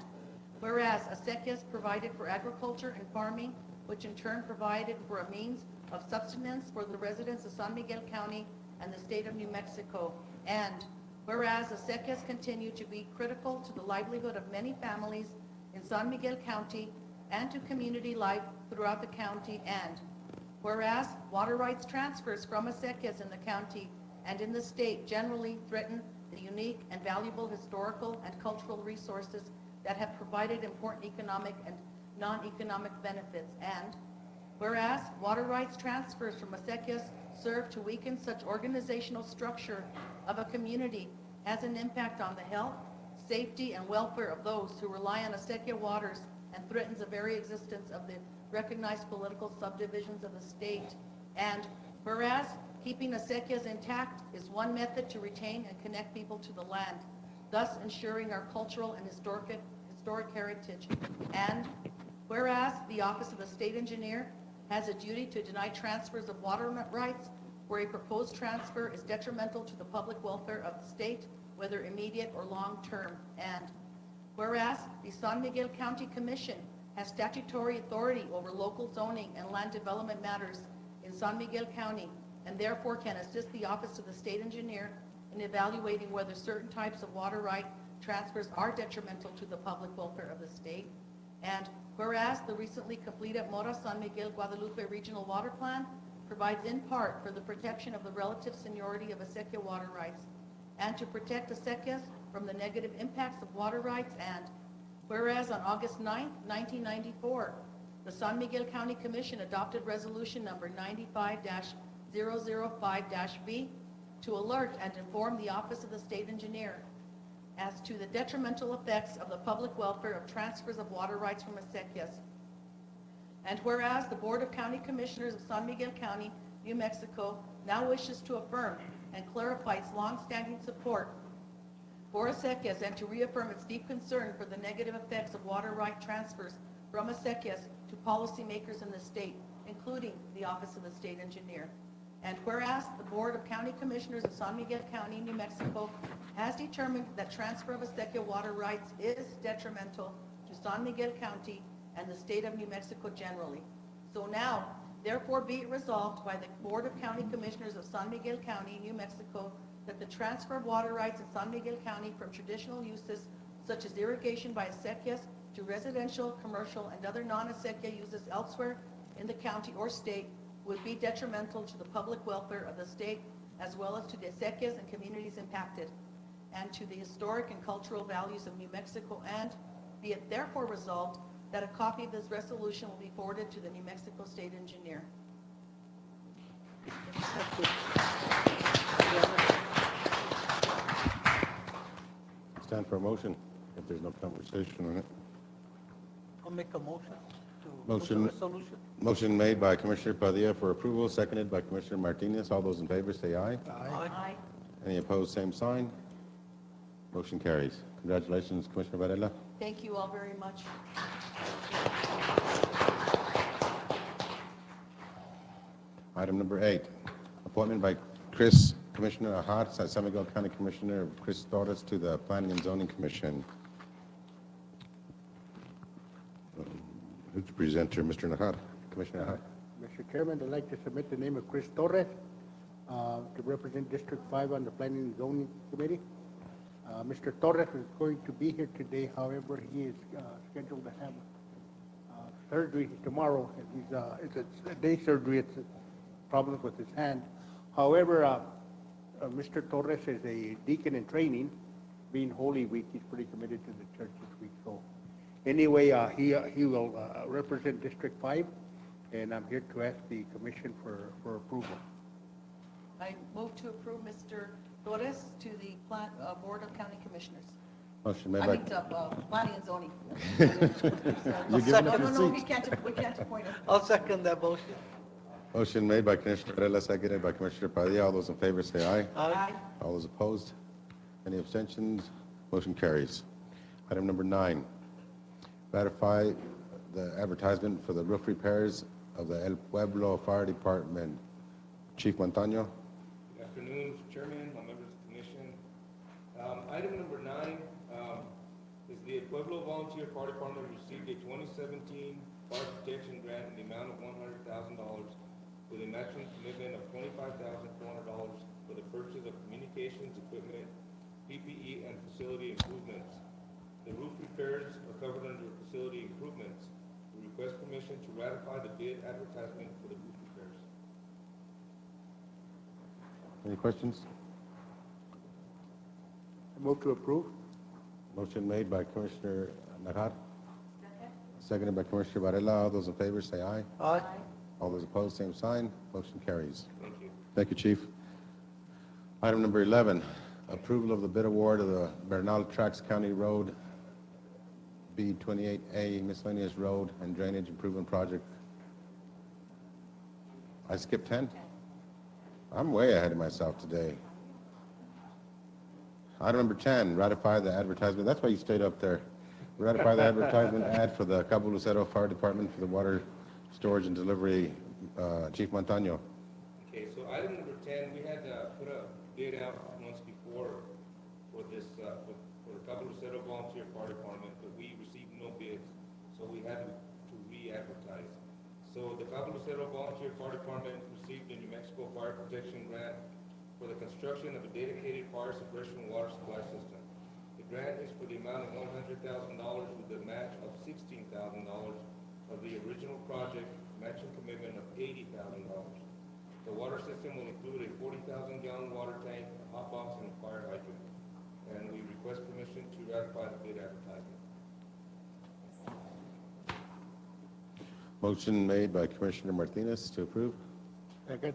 whereas acequias provided for agriculture and farming, which in turn provided for a means of subsistence for the residents of San Miguel County and the state of New Mexico. And whereas acequias continue to be critical to the livelihood of many families in San Miguel County and to community life throughout the county. And whereas water rights transfers from acequias in the county and in the state generally threaten the unique and valuable historical and cultural resources that have provided important economic and non-economic benefits. And whereas water rights transfers from acequias serve to weaken such organizational structure of a community, has an impact on the health, safety, and welfare of those who rely on acequia waters, and threatens the very existence of the recognized political subdivisions of the state. And whereas keeping acequias intact is one method to retain and connect people to the land, thus ensuring our cultural and historic heritage. And whereas the Office of the State Engineer has a duty to deny transfers of water rights where a proposed transfer is detrimental to the public welfare of the state, whether immediate or long-term. And whereas the San Miguel County Commission has statutory authority over local zoning and land development matters in San Miguel County, and therefore can assist the Office of the State Engineer in evaluating whether certain types of water right transfers are detrimental to the public welfare of the state. And whereas the recently completed Mora San Miguel Guadalupe Regional Water Plan provides in part for the protection of the relative seniority of acequia water rights and to protect acequias from the negative impacts of water rights. And whereas on August 9, 1994, the San Miguel County Commission adopted resolution number 95-005-B to alert and inform the Office of the State Engineer as to the detrimental effects of the public welfare of transfers of water rights from acequias. And whereas the Board of County Commissioners of San Miguel County, New Mexico, now wishes to affirm and clarify its long-standing support for acequias and to reaffirm its deep concern for the negative effects of water right transfers from acequias to policymakers in the state, including the Office of the State Engineer. And whereas the Board of County Commissioners of San Miguel County, New Mexico, has determined that transfer of acequia water rights is detrimental to San Miguel County and the state of New Mexico generally. So now, therefore be it resolved by the Board of County Commissioners of San Miguel County, New Mexico, that the transfer of water rights in San Miguel County from traditional uses such as irrigation by acequias to residential, commercial, and other non-acequia uses elsewhere in the county or state would be detrimental to the public welfare of the state as well as to the acequias and communities impacted and to the historic and cultural values of New Mexico. And be it therefore resolved that a copy of this resolution will be forwarded to the New Mexico State Engineer. Stand for a motion, if there's no conversation on it. I'll make a motion to Motion. move the resolution. Motion made by Commissioner Padilla for approval, seconded by Commissioner Martinez. All those in favor say aye. Aye. Any opposed, same sign. Motion carries. Congratulations, Commissioner Varela. Thank you all very much. Item number 8, appointment by Commissioner Ahad, San Miguel County Commissioner Chris Torres to the Planning and Zoning Commission. Who's the presenter? Mr. Ahad, Commissioner Ahad. Mr. Chairman, I'd like to submit the name of Chris Torres to represent District 5 on the Planning and Zoning Committee. Mr. Torres is going to be here today. However, he is scheduled to have surgery tomorrow. It's a day surgery. It's problems with his hand. However, Mr. Torres is a deacon in training. Being Holy Week, he's pretty committed to the church this week. So anyway, he will represent District 5, and I'm here to ask the commission for approval. I move to approve Mr. Torres to the Board of County Commissioners. Motion made I by... mean, Planning and Zoning. You're giving No, up no, the no, we seat. can't appoint him. I'll second that motion. Motion made by Commissioner Varela, seconded by Commissioner Padilla. All those in favor say aye. Aye. All those opposed? Any abstentions? Motion carries. Item number 9, ratify the advertisement for the roof repairs of the El Pueblo Fire Department. Chief Montaño. Good afternoon, Mr. Chairman, all members of the commission. Item number 9 is the Pueblo Volunteer Fire Department received a 2017 fire protection grant in the amount of $100,000 with a maximum commitment of $25,400 for the purchase of communications equipment, PPE, and facility improvements. The roof repairs are covered under facility improvements. We request permission to ratify the bid advertisement for the roof repairs. Any questions? I move to approve. Motion made by Commissioner Nagar. Seconded by Commissioner Varela. All those in favor say aye. Aye. All those opposed, same sign. Motion carries. Thank you. Thank you, Chief. Item number 11, approval of the bid award of the Bernal Trax County Road B28A miscellaneous road and drainage improvement project. I skipped 10? I'm way ahead of myself today. Item number 10, ratify the advertisement. That's why you stayed up there. Ratify the advertisement ad for the Cabo Lucero Fire Department for the water storage and delivery. Chief Montaño. Okay, so item number 10, we had put a bid out months before for this, for the Cabo Lucero Volunteer Fire Department, but we received no bids, so we had to re-advertise. So the Cabo Lucero Volunteer Fire Department received the New Mexico Fire Protection Grant for the construction of a dedicated fire suppression water supply system. The grant is for the amount of $100,000 with a match of $16,000 of the original project, matching commitment of $80,000. The water system will include a 40,000-gallon water tank, a hot box, and a fire hydrant. And we request permission to ratify the bid advertisement. Motion made by Commissioner Martinez to approve. Second.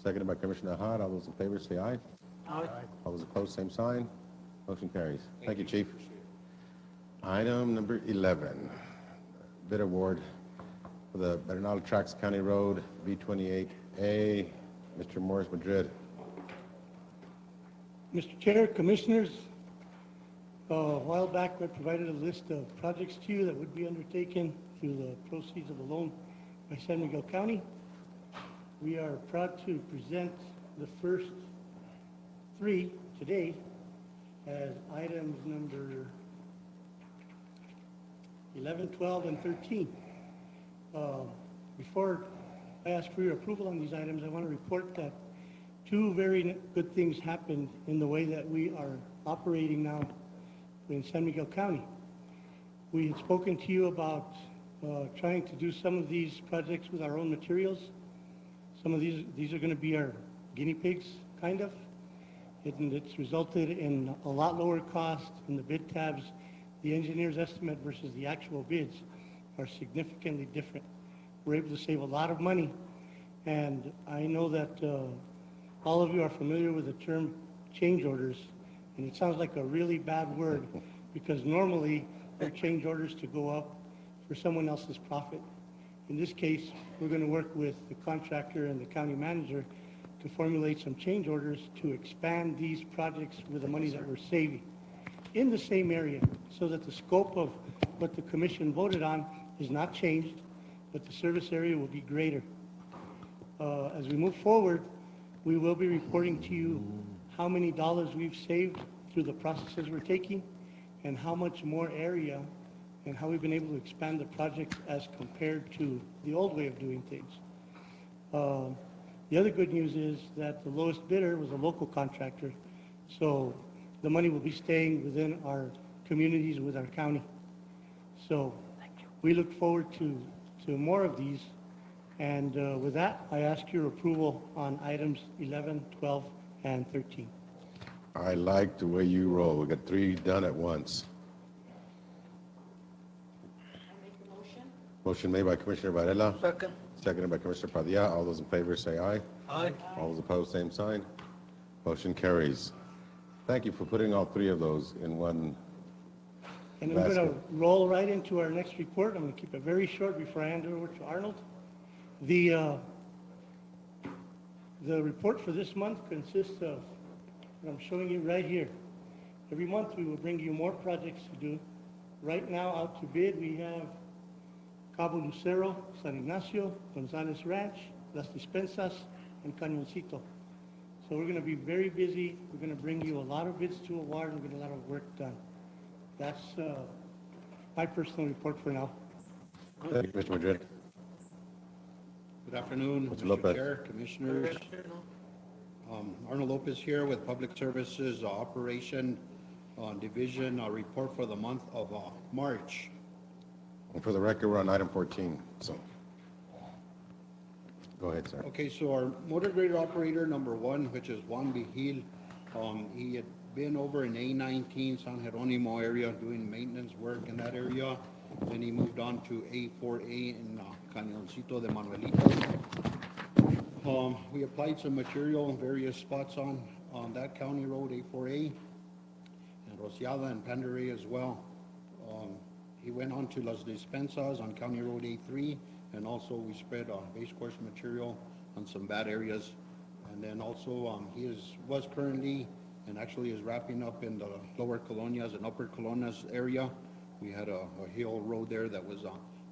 Seconded by Commissioner Ahad. All those in favor say aye. Aye. All those opposed, same sign. Motion carries. Thank you, Chief. Appreciate it. Item number 11, bid award for the Bernal Trax County Road B28A. Mr. Morris Madrid. Mr. Chair, Commissioners, a while back I provided a list of projects to you that would be undertaken through the proceeds of a loan by San Miguel County. We are proud to present the first three today as items number 11, 12, and 13. Before I ask for your approval on these items, I want to report that two very good things happened in the way that we are operating now in San Miguel County. We had spoken to you about trying to do some of these projects with our own materials. Some of these are going to be our guinea pigs, kind of. And it's resulted in a lot lower cost in the bid tabs. The engineer's estimate versus the actual bids are significantly different. We're able to save a lot of money. And I know that all of you are familiar with the term change orders. And it sounds like a really bad word because normally they're change orders to go up for someone else's profit. In this case, we're going to work with the contractor and the county manager to formulate some change orders to expand these projects with the money that we're saving in the same area so that the scope of what the commission voted on is not changed, but the service area will be greater. As we move forward, we will be reporting to you how many dollars we've saved through the processes we're taking and how much more area and how we've been able to expand the project as compared to the old way of doing things. The other good news is that the lowest bidder was a local contractor, so the money will be staying within our communities with our county. So we look forward to more of these. And with that, I ask your approval on items 11, 12, and 13. I like the way you roll. We got three done at once. Motion made by Commissioner Varela. Second. Seconded by Commissioner Padilla. All those in favor say aye. Aye. All those opposed, same sign. Motion carries. Thank you for putting all three of those in one And I'm basket. going to roll right into our next report. I'm going to keep it very short before I hand it over to Arnold. The report for this month consists of what I'm showing you right here. Every month we will bring you more projects to do. Right now out to bid we have Cabo Lucero, San Ignacio, Gonzales Ranch, Las Dispensas, and Cañoncito. So we're going to be very busy. We're going to bring you a lot of bids to award and get a lot of work done. That's my personal report for now. Thank you, Mr. Madrid. Good afternoon, Mr. Mr. Lopez. Chair, Commissioners. Arnold Lopez here with Public Services Operation Division report for the month of March. And for the record, we're on item 14, so. Go ahead, sir. Okay, so our motor grader operator number 1, which is Juan Vigil, he had been over in A19 San Jeronimo area doing maintenance work in that area. Then he moved on to A4A in Cañoncito de Manuelito. We applied some material in various spots on that county road, A4A, and Rociada and Pandaray as well. He went on to Las Despensas on County Road A3, and also we spread base course material on some bad areas. And then also he was currently and actually is wrapping up in the lower colonias and upper colonias area. We had a hill road there that was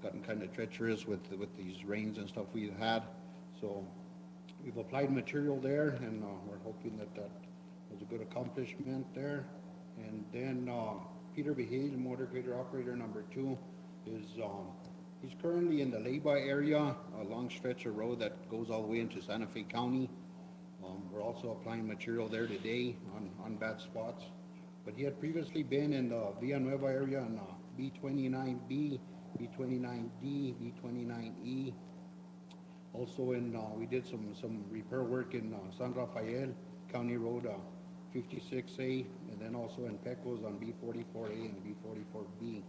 gotten kind of treacherous with these rains and stuff we had. So we've applied material there, and we're hoping that was a good accomplishment there. And then Peter Vigil, motor grader operator number 2, is he's currently in the Leyva area, a long stretch of road that goes all the way into Santa Fe County. We're also applying material there today on bad spots. But he had previously been in the Villanueva area in B29B, B29D, B29E. Also we did some repair work in San Rafael, County Road 56A, and then also in Pecos on B44A and B44B,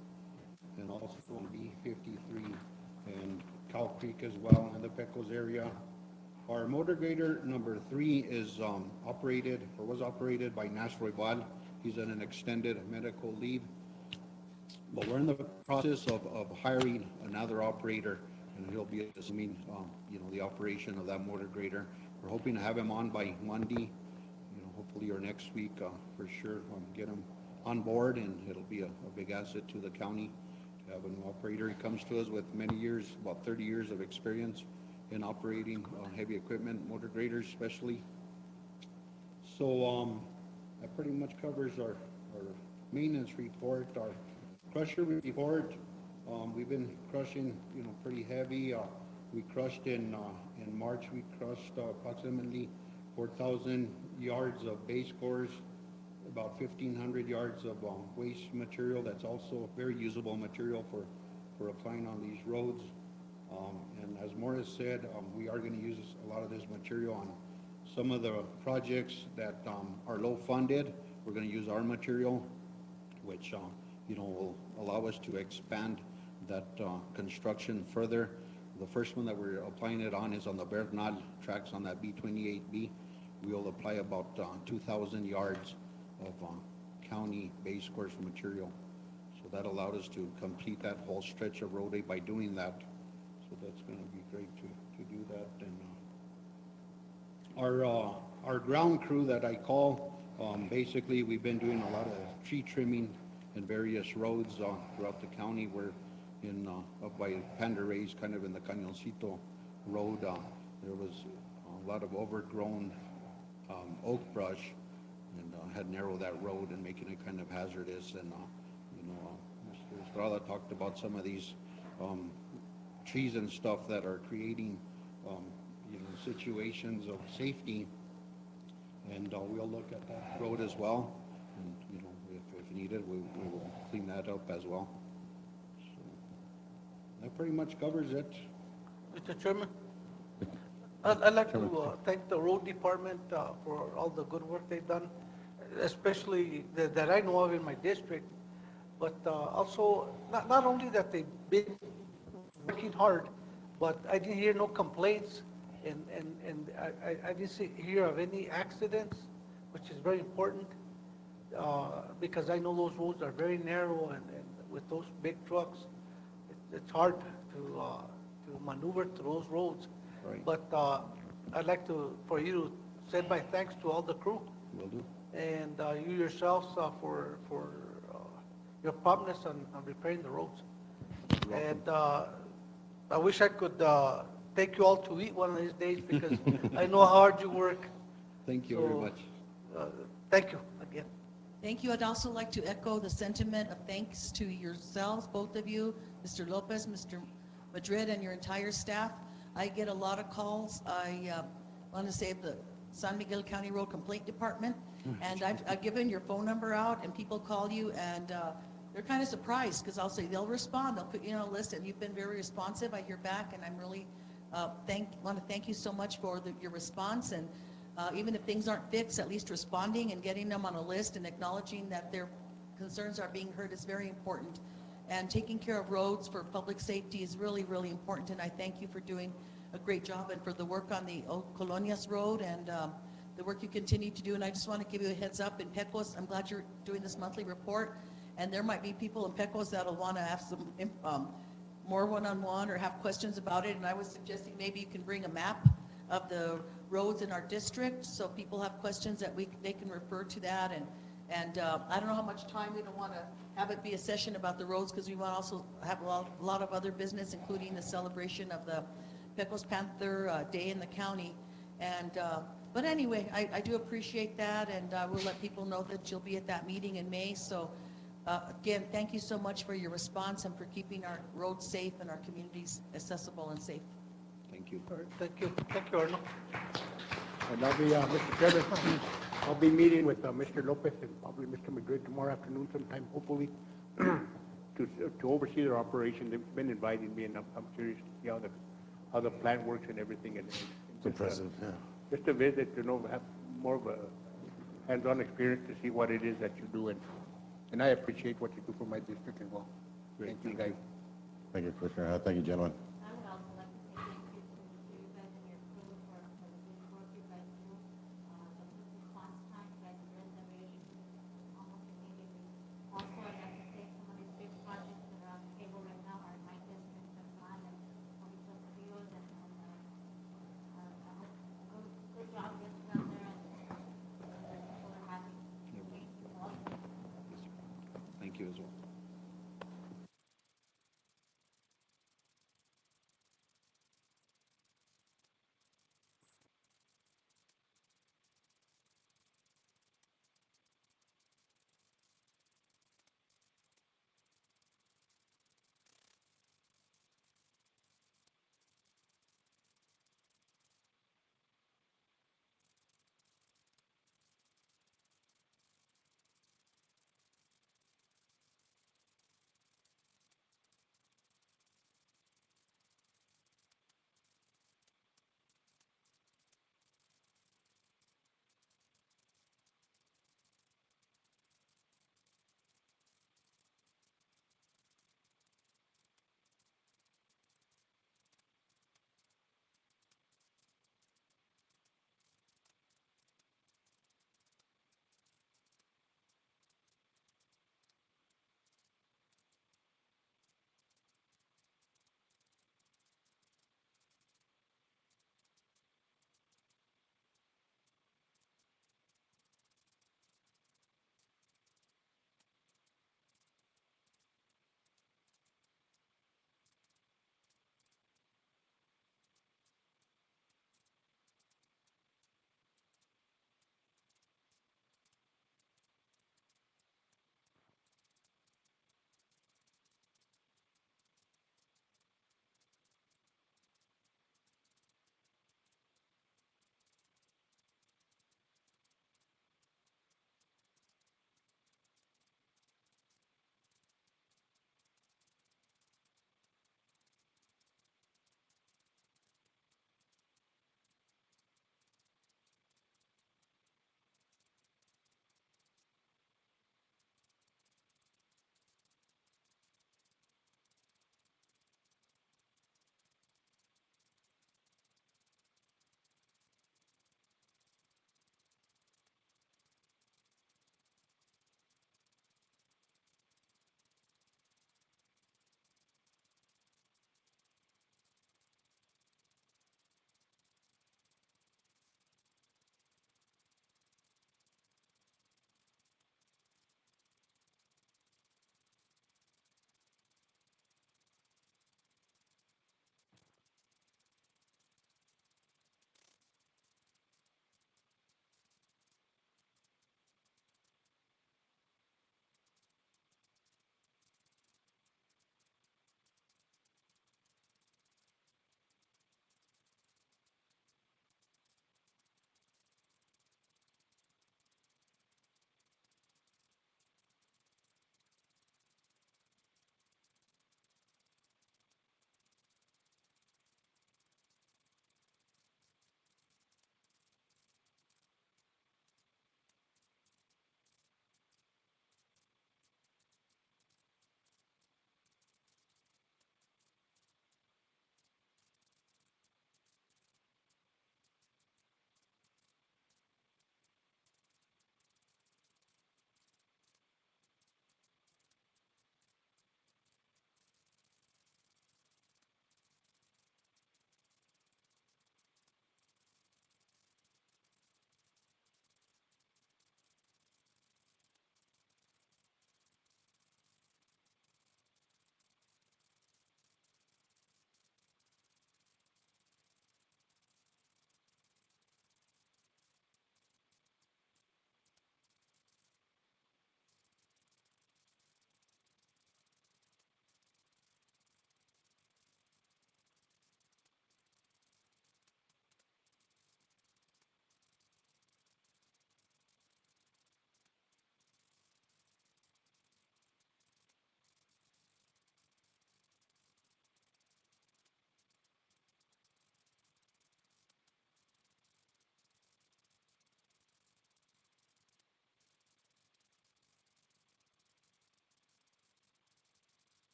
and also on B53 and Cow Creek as well in the Pecos area. Our motor grader number 3 is was operated by Nash Roybal. He's on an extended medical leave, but we're in the process of hiring another operator, and he'll be assuming the operation of that motor grader. We're hoping to have him on by Monday, hopefully or next week for sure. Get him on board, and it'll be a big asset to the county to have a new operator. He comes to us with many years, about 30 years of experience in operating heavy equipment, motor graders especially. So that pretty much covers our maintenance report. Our crusher report, we've been crushing pretty heavy. We crushed in March, we crushed approximately 4,000 yards of base cores, about 1,500 yards of waste material that's also very usable material for applying on these roads. And as Morris said, we are going to use a lot of this material on some of the projects that are low funded. We're going to use our material, which will allow us to expand that construction further. The first one that we're applying it on is on the Bernal tracks on that B28B. We'll apply about 2,000 yards of county base course material. So that allowed us to complete that whole stretch of roadway by doing that. So that's going to be great to do that. And our ground crew that I call, basically we've been doing a lot of tree trimming in various roads throughout the county. We're up by Pandaray's, kind of in the Cañoncito road. There was a lot of overgrown oak brush, and had narrowed that road and making it kind of hazardous. And Mr. Estrada talked about some of these trees and stuff that are creating situations of safety, and we'll look at that road as well, and if needed we will clean that up as well. So that pretty much covers it. Mr. Chairman, I'd like to thank the road department for all the good work they've done, especially that I know of in my district, but also not only that they've been working hard, but I didn't hear no complaints, and I didn't hear of any accidents, which is very important, because I know those roads are very narrow, and with those big trucks, it's hard to maneuver through those roads. Right. But I'd like for you to send my thanks to all the crew. Will do. And you yourselves for your promptness on repairing the roads. And I wish I could take you all to eat one of these days, because I know how hard you work. Thank you very much. Thank you again. Thank you. I'd also like to echo the sentiment of thanks to yourselves, both of you, Mr. Lopez, Mr. Madrid, and your entire staff. I get a lot of calls. I want to say the San Miguel County Road Complaint Department And I've given your phone number out, and people call you, and they're kind of surprised, because I'll say, they'll respond, they'll put you on a list, and you've been very responsive. I hear back, and I'm really want to thank you so much for your response, and even if things aren't fixed, at least responding and getting them on a list and acknowledging that their concerns are being heard is very important. And taking care of roads for public safety is really, really important, and I thank you for doing a great job and for the work on the Colonias Road and the work you continue to do. And I just want to give you a heads up in Pecos. I'm glad you're doing this monthly report, and there might be people in Pecos that'll want to have some more one-on-one or have questions about it. And I was suggesting maybe you can bring a map of the roads in our district, so people have questions that they can refer to that. And I don't know how much time. We don't want to have it be a session about the roads, because we want to also have a lot of other business, including the celebration of the Pecos Panther Day in the county. And but anyway, I do appreciate that, and we'll let people know that you'll be at that meeting in May. So again, thank you so much for your response and for keeping our roads safe and our communities accessible and safe. Thank you. All right, thank you. Thank you, Arnold. And I'll be, Mr. Chairman, I'll be meeting with Mr. Lopez and probably Mr. Miguel tomorrow afternoon sometime, hopefully, to oversee their operation. They've been inviting me, and I'm curious to see how the plant works and everything. And It's impressive, yeah. Just a visit to know, have more of a hands-on experience to see what it is that you do. And I appreciate what you do for my district as well. Thank you, guys. Thank you, Commissioner. Thank you, gentlemen. I would also like to say thank you to you guys and your crew for the good work you guys do. The response time, you guys address every issue almost immediately. Also, I'd like to say some of these big projects that are on the table right now are in my district, San and Mauricio Rios, and I hope a good job gets done there, and people are happy. Thank you all. Thank you as well.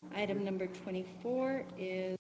Item number 24 is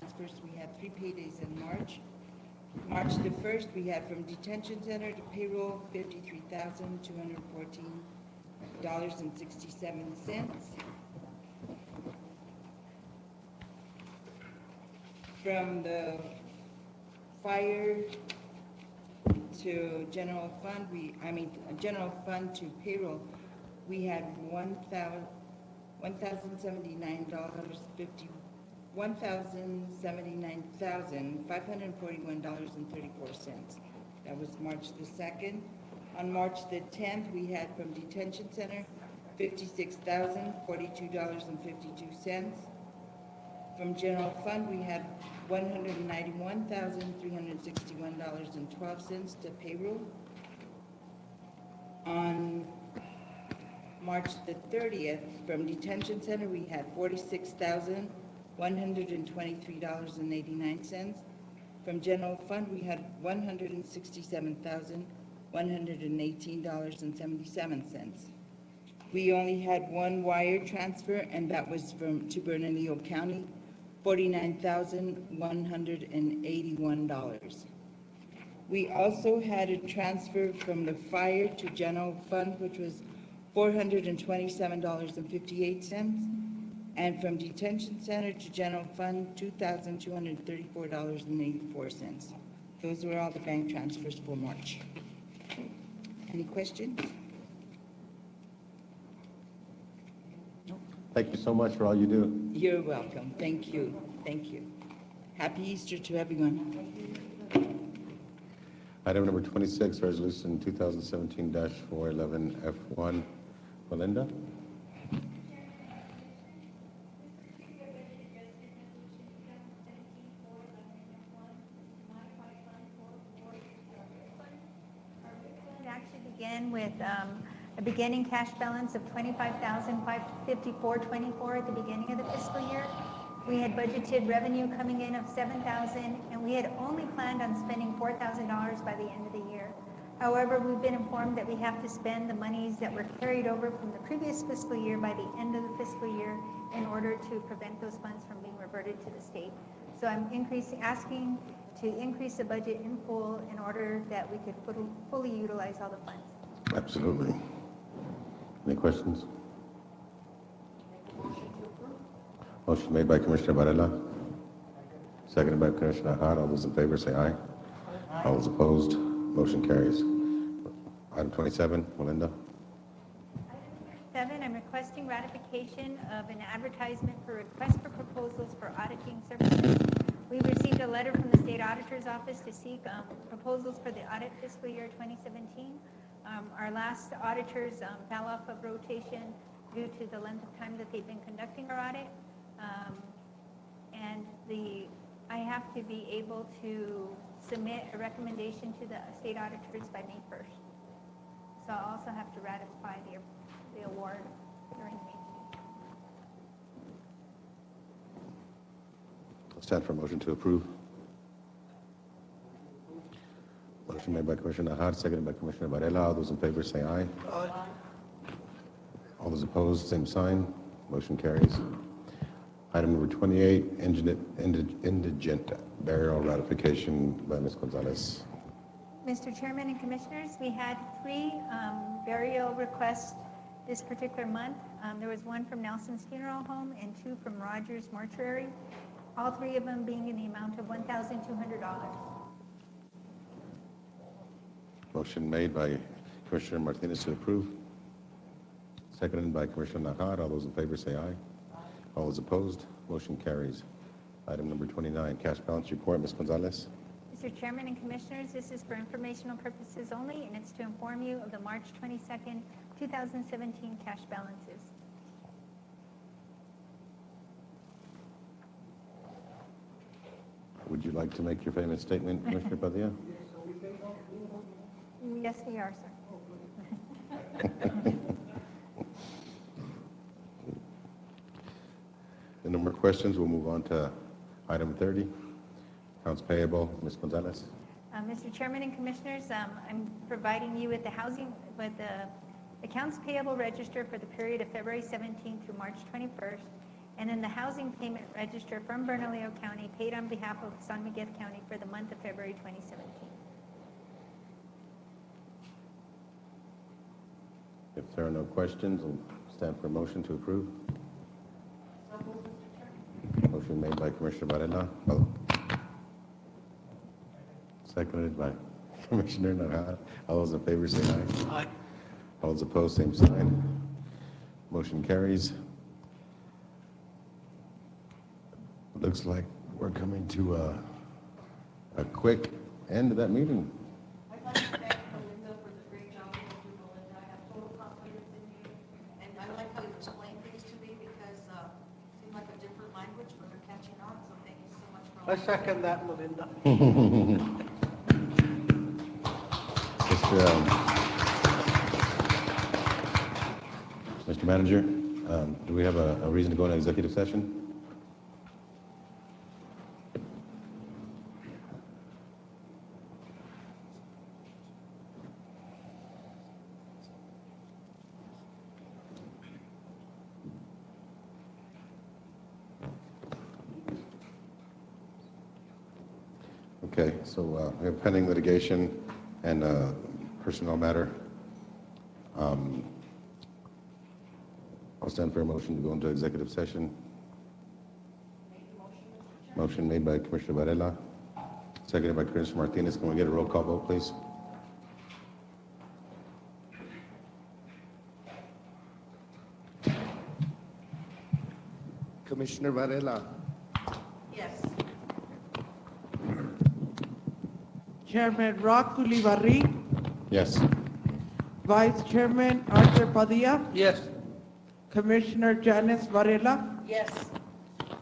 transfers. We had 3 paydays in March. March the 1st, we had from detention center to payroll, $53,214.67. From the fire to general fund, general fund to payroll, we had $1,079,541.34. That was March the 2nd. On March the 10th, we had from detention center $56,042.52. From general fund, we had $191,361.12 to payroll. On March the 30th, from detention center, we had $46,123.89. From general fund, we had $167,118.77. We only had 1 wire transfer, and that was to Bernalillo County, $49,181. We also had a transfer from the fire to general fund, which was $427.58, and from detention center to general fund, $2,234.84. Those were all the bank transfers for March. Any questions? Thank you so much for all you do. You're welcome. Thank you. Thank you. Happy Easter to everyone. Item number 26, resolution 2017-411F1. Belinda? Actually begin with a beginning cash balance of $25,554.24 at the beginning of the fiscal year. We had budgeted revenue coming in of $7,000, and we had only planned on spending $4,000 by the end of the year. However, we've been informed that we have to spend the monies that were carried over from the previous fiscal year by the end of the fiscal year in order to prevent those funds from being reverted to the state. So I'm asking to increase the budget in full in order that we could fully utilize all the funds. Absolutely. Any questions? Motion made by Commissioner Varela, seconded by Commissioner Hart. All those in favor say aye. All those opposed, motion carries. Item 27, Melinda. Item 7, I'm requesting ratification of an advertisement for request for proposals for auditing services. We received a letter from the State Auditor's Office to seek proposals for the audit fiscal year 2017. Our last auditors fell off of rotation due to the length of time that they've been conducting our audit. I have to be able to submit a recommendation to the state auditors by May 1st. So I'll also have to ratify the award during the meeting. I'll stand for a motion to approve. Motion made by Commissioner Hart, seconded by Commissioner Varela. All those in favor say aye. Aye. All those opposed, same sign. Motion carries. Item number 28, indigent burial ratification by Ms. Gonzalez. Mr. Chairman and Commissioners, we had 3 burial requests this particular month. There was one from Nelson's Funeral Home and 2 from Rogers Mortuary, all 3 of them being in the amount of $1,200. Motion made by Commissioner Martinez to approve. Seconded by Commissioner Nahad. All those in favor say aye. All those opposed, motion carries. Item number 29, cash balance report. Ms. Gonzalez. Mr. Chairman and Commissioners, this is for informational purposes only, and it's to inform you of the March 22nd, 2017 cash balances. Would you like to make your famous statement, Commissioner Padilla? Yes, we are, sir. No more questions. We'll move on to item 30, accounts payable. Ms. Gonzalez. Mr. Chairman and Commissioners, I'm providing you with the accounts payable register for the period of February 17th through March 21st, and then the housing payment register from Bernalillo County paid on behalf of San Miguel County for the month of February 2017. If there are no questions, we'll stand for a motion to approve. Motion made by Commissioner Varela. Seconded by Commissioner Nahad. All those in favor say aye. Aye. All those opposed, same sign. Motion carries. Looks like we're coming to a quick end of that meeting. I'd like to thank Melinda for the great job you do, Melinda. I have total confidence in you, and I like how you explain things to me because it seemed like a different language, but they're catching on, so thank you so much for all I second that, Melinda. Mr. Manager, do we have a reason to go into executive session? Okay, so we have pending litigation and personnel matter. I'll stand for a motion to go into executive session. Motion made by Commissioner Varela, seconded by Commissioner Martinez. Can we get a roll call vote, please? Commissioner Varela. Yes. Chairman Rock Ulibarri, Yes. Vice Chairman Arthur Padilla, Yes. Commissioner Janice Varela, Yes.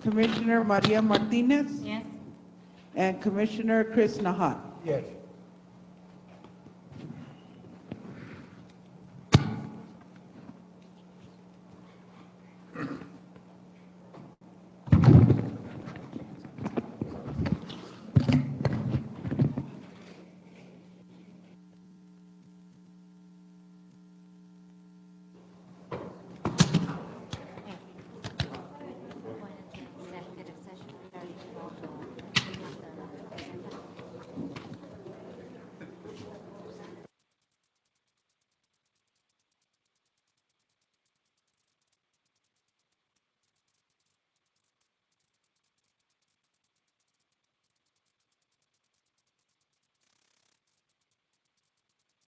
Commissioner Maria Martinez, Yes. and Commissioner Chris Nahat. Yes.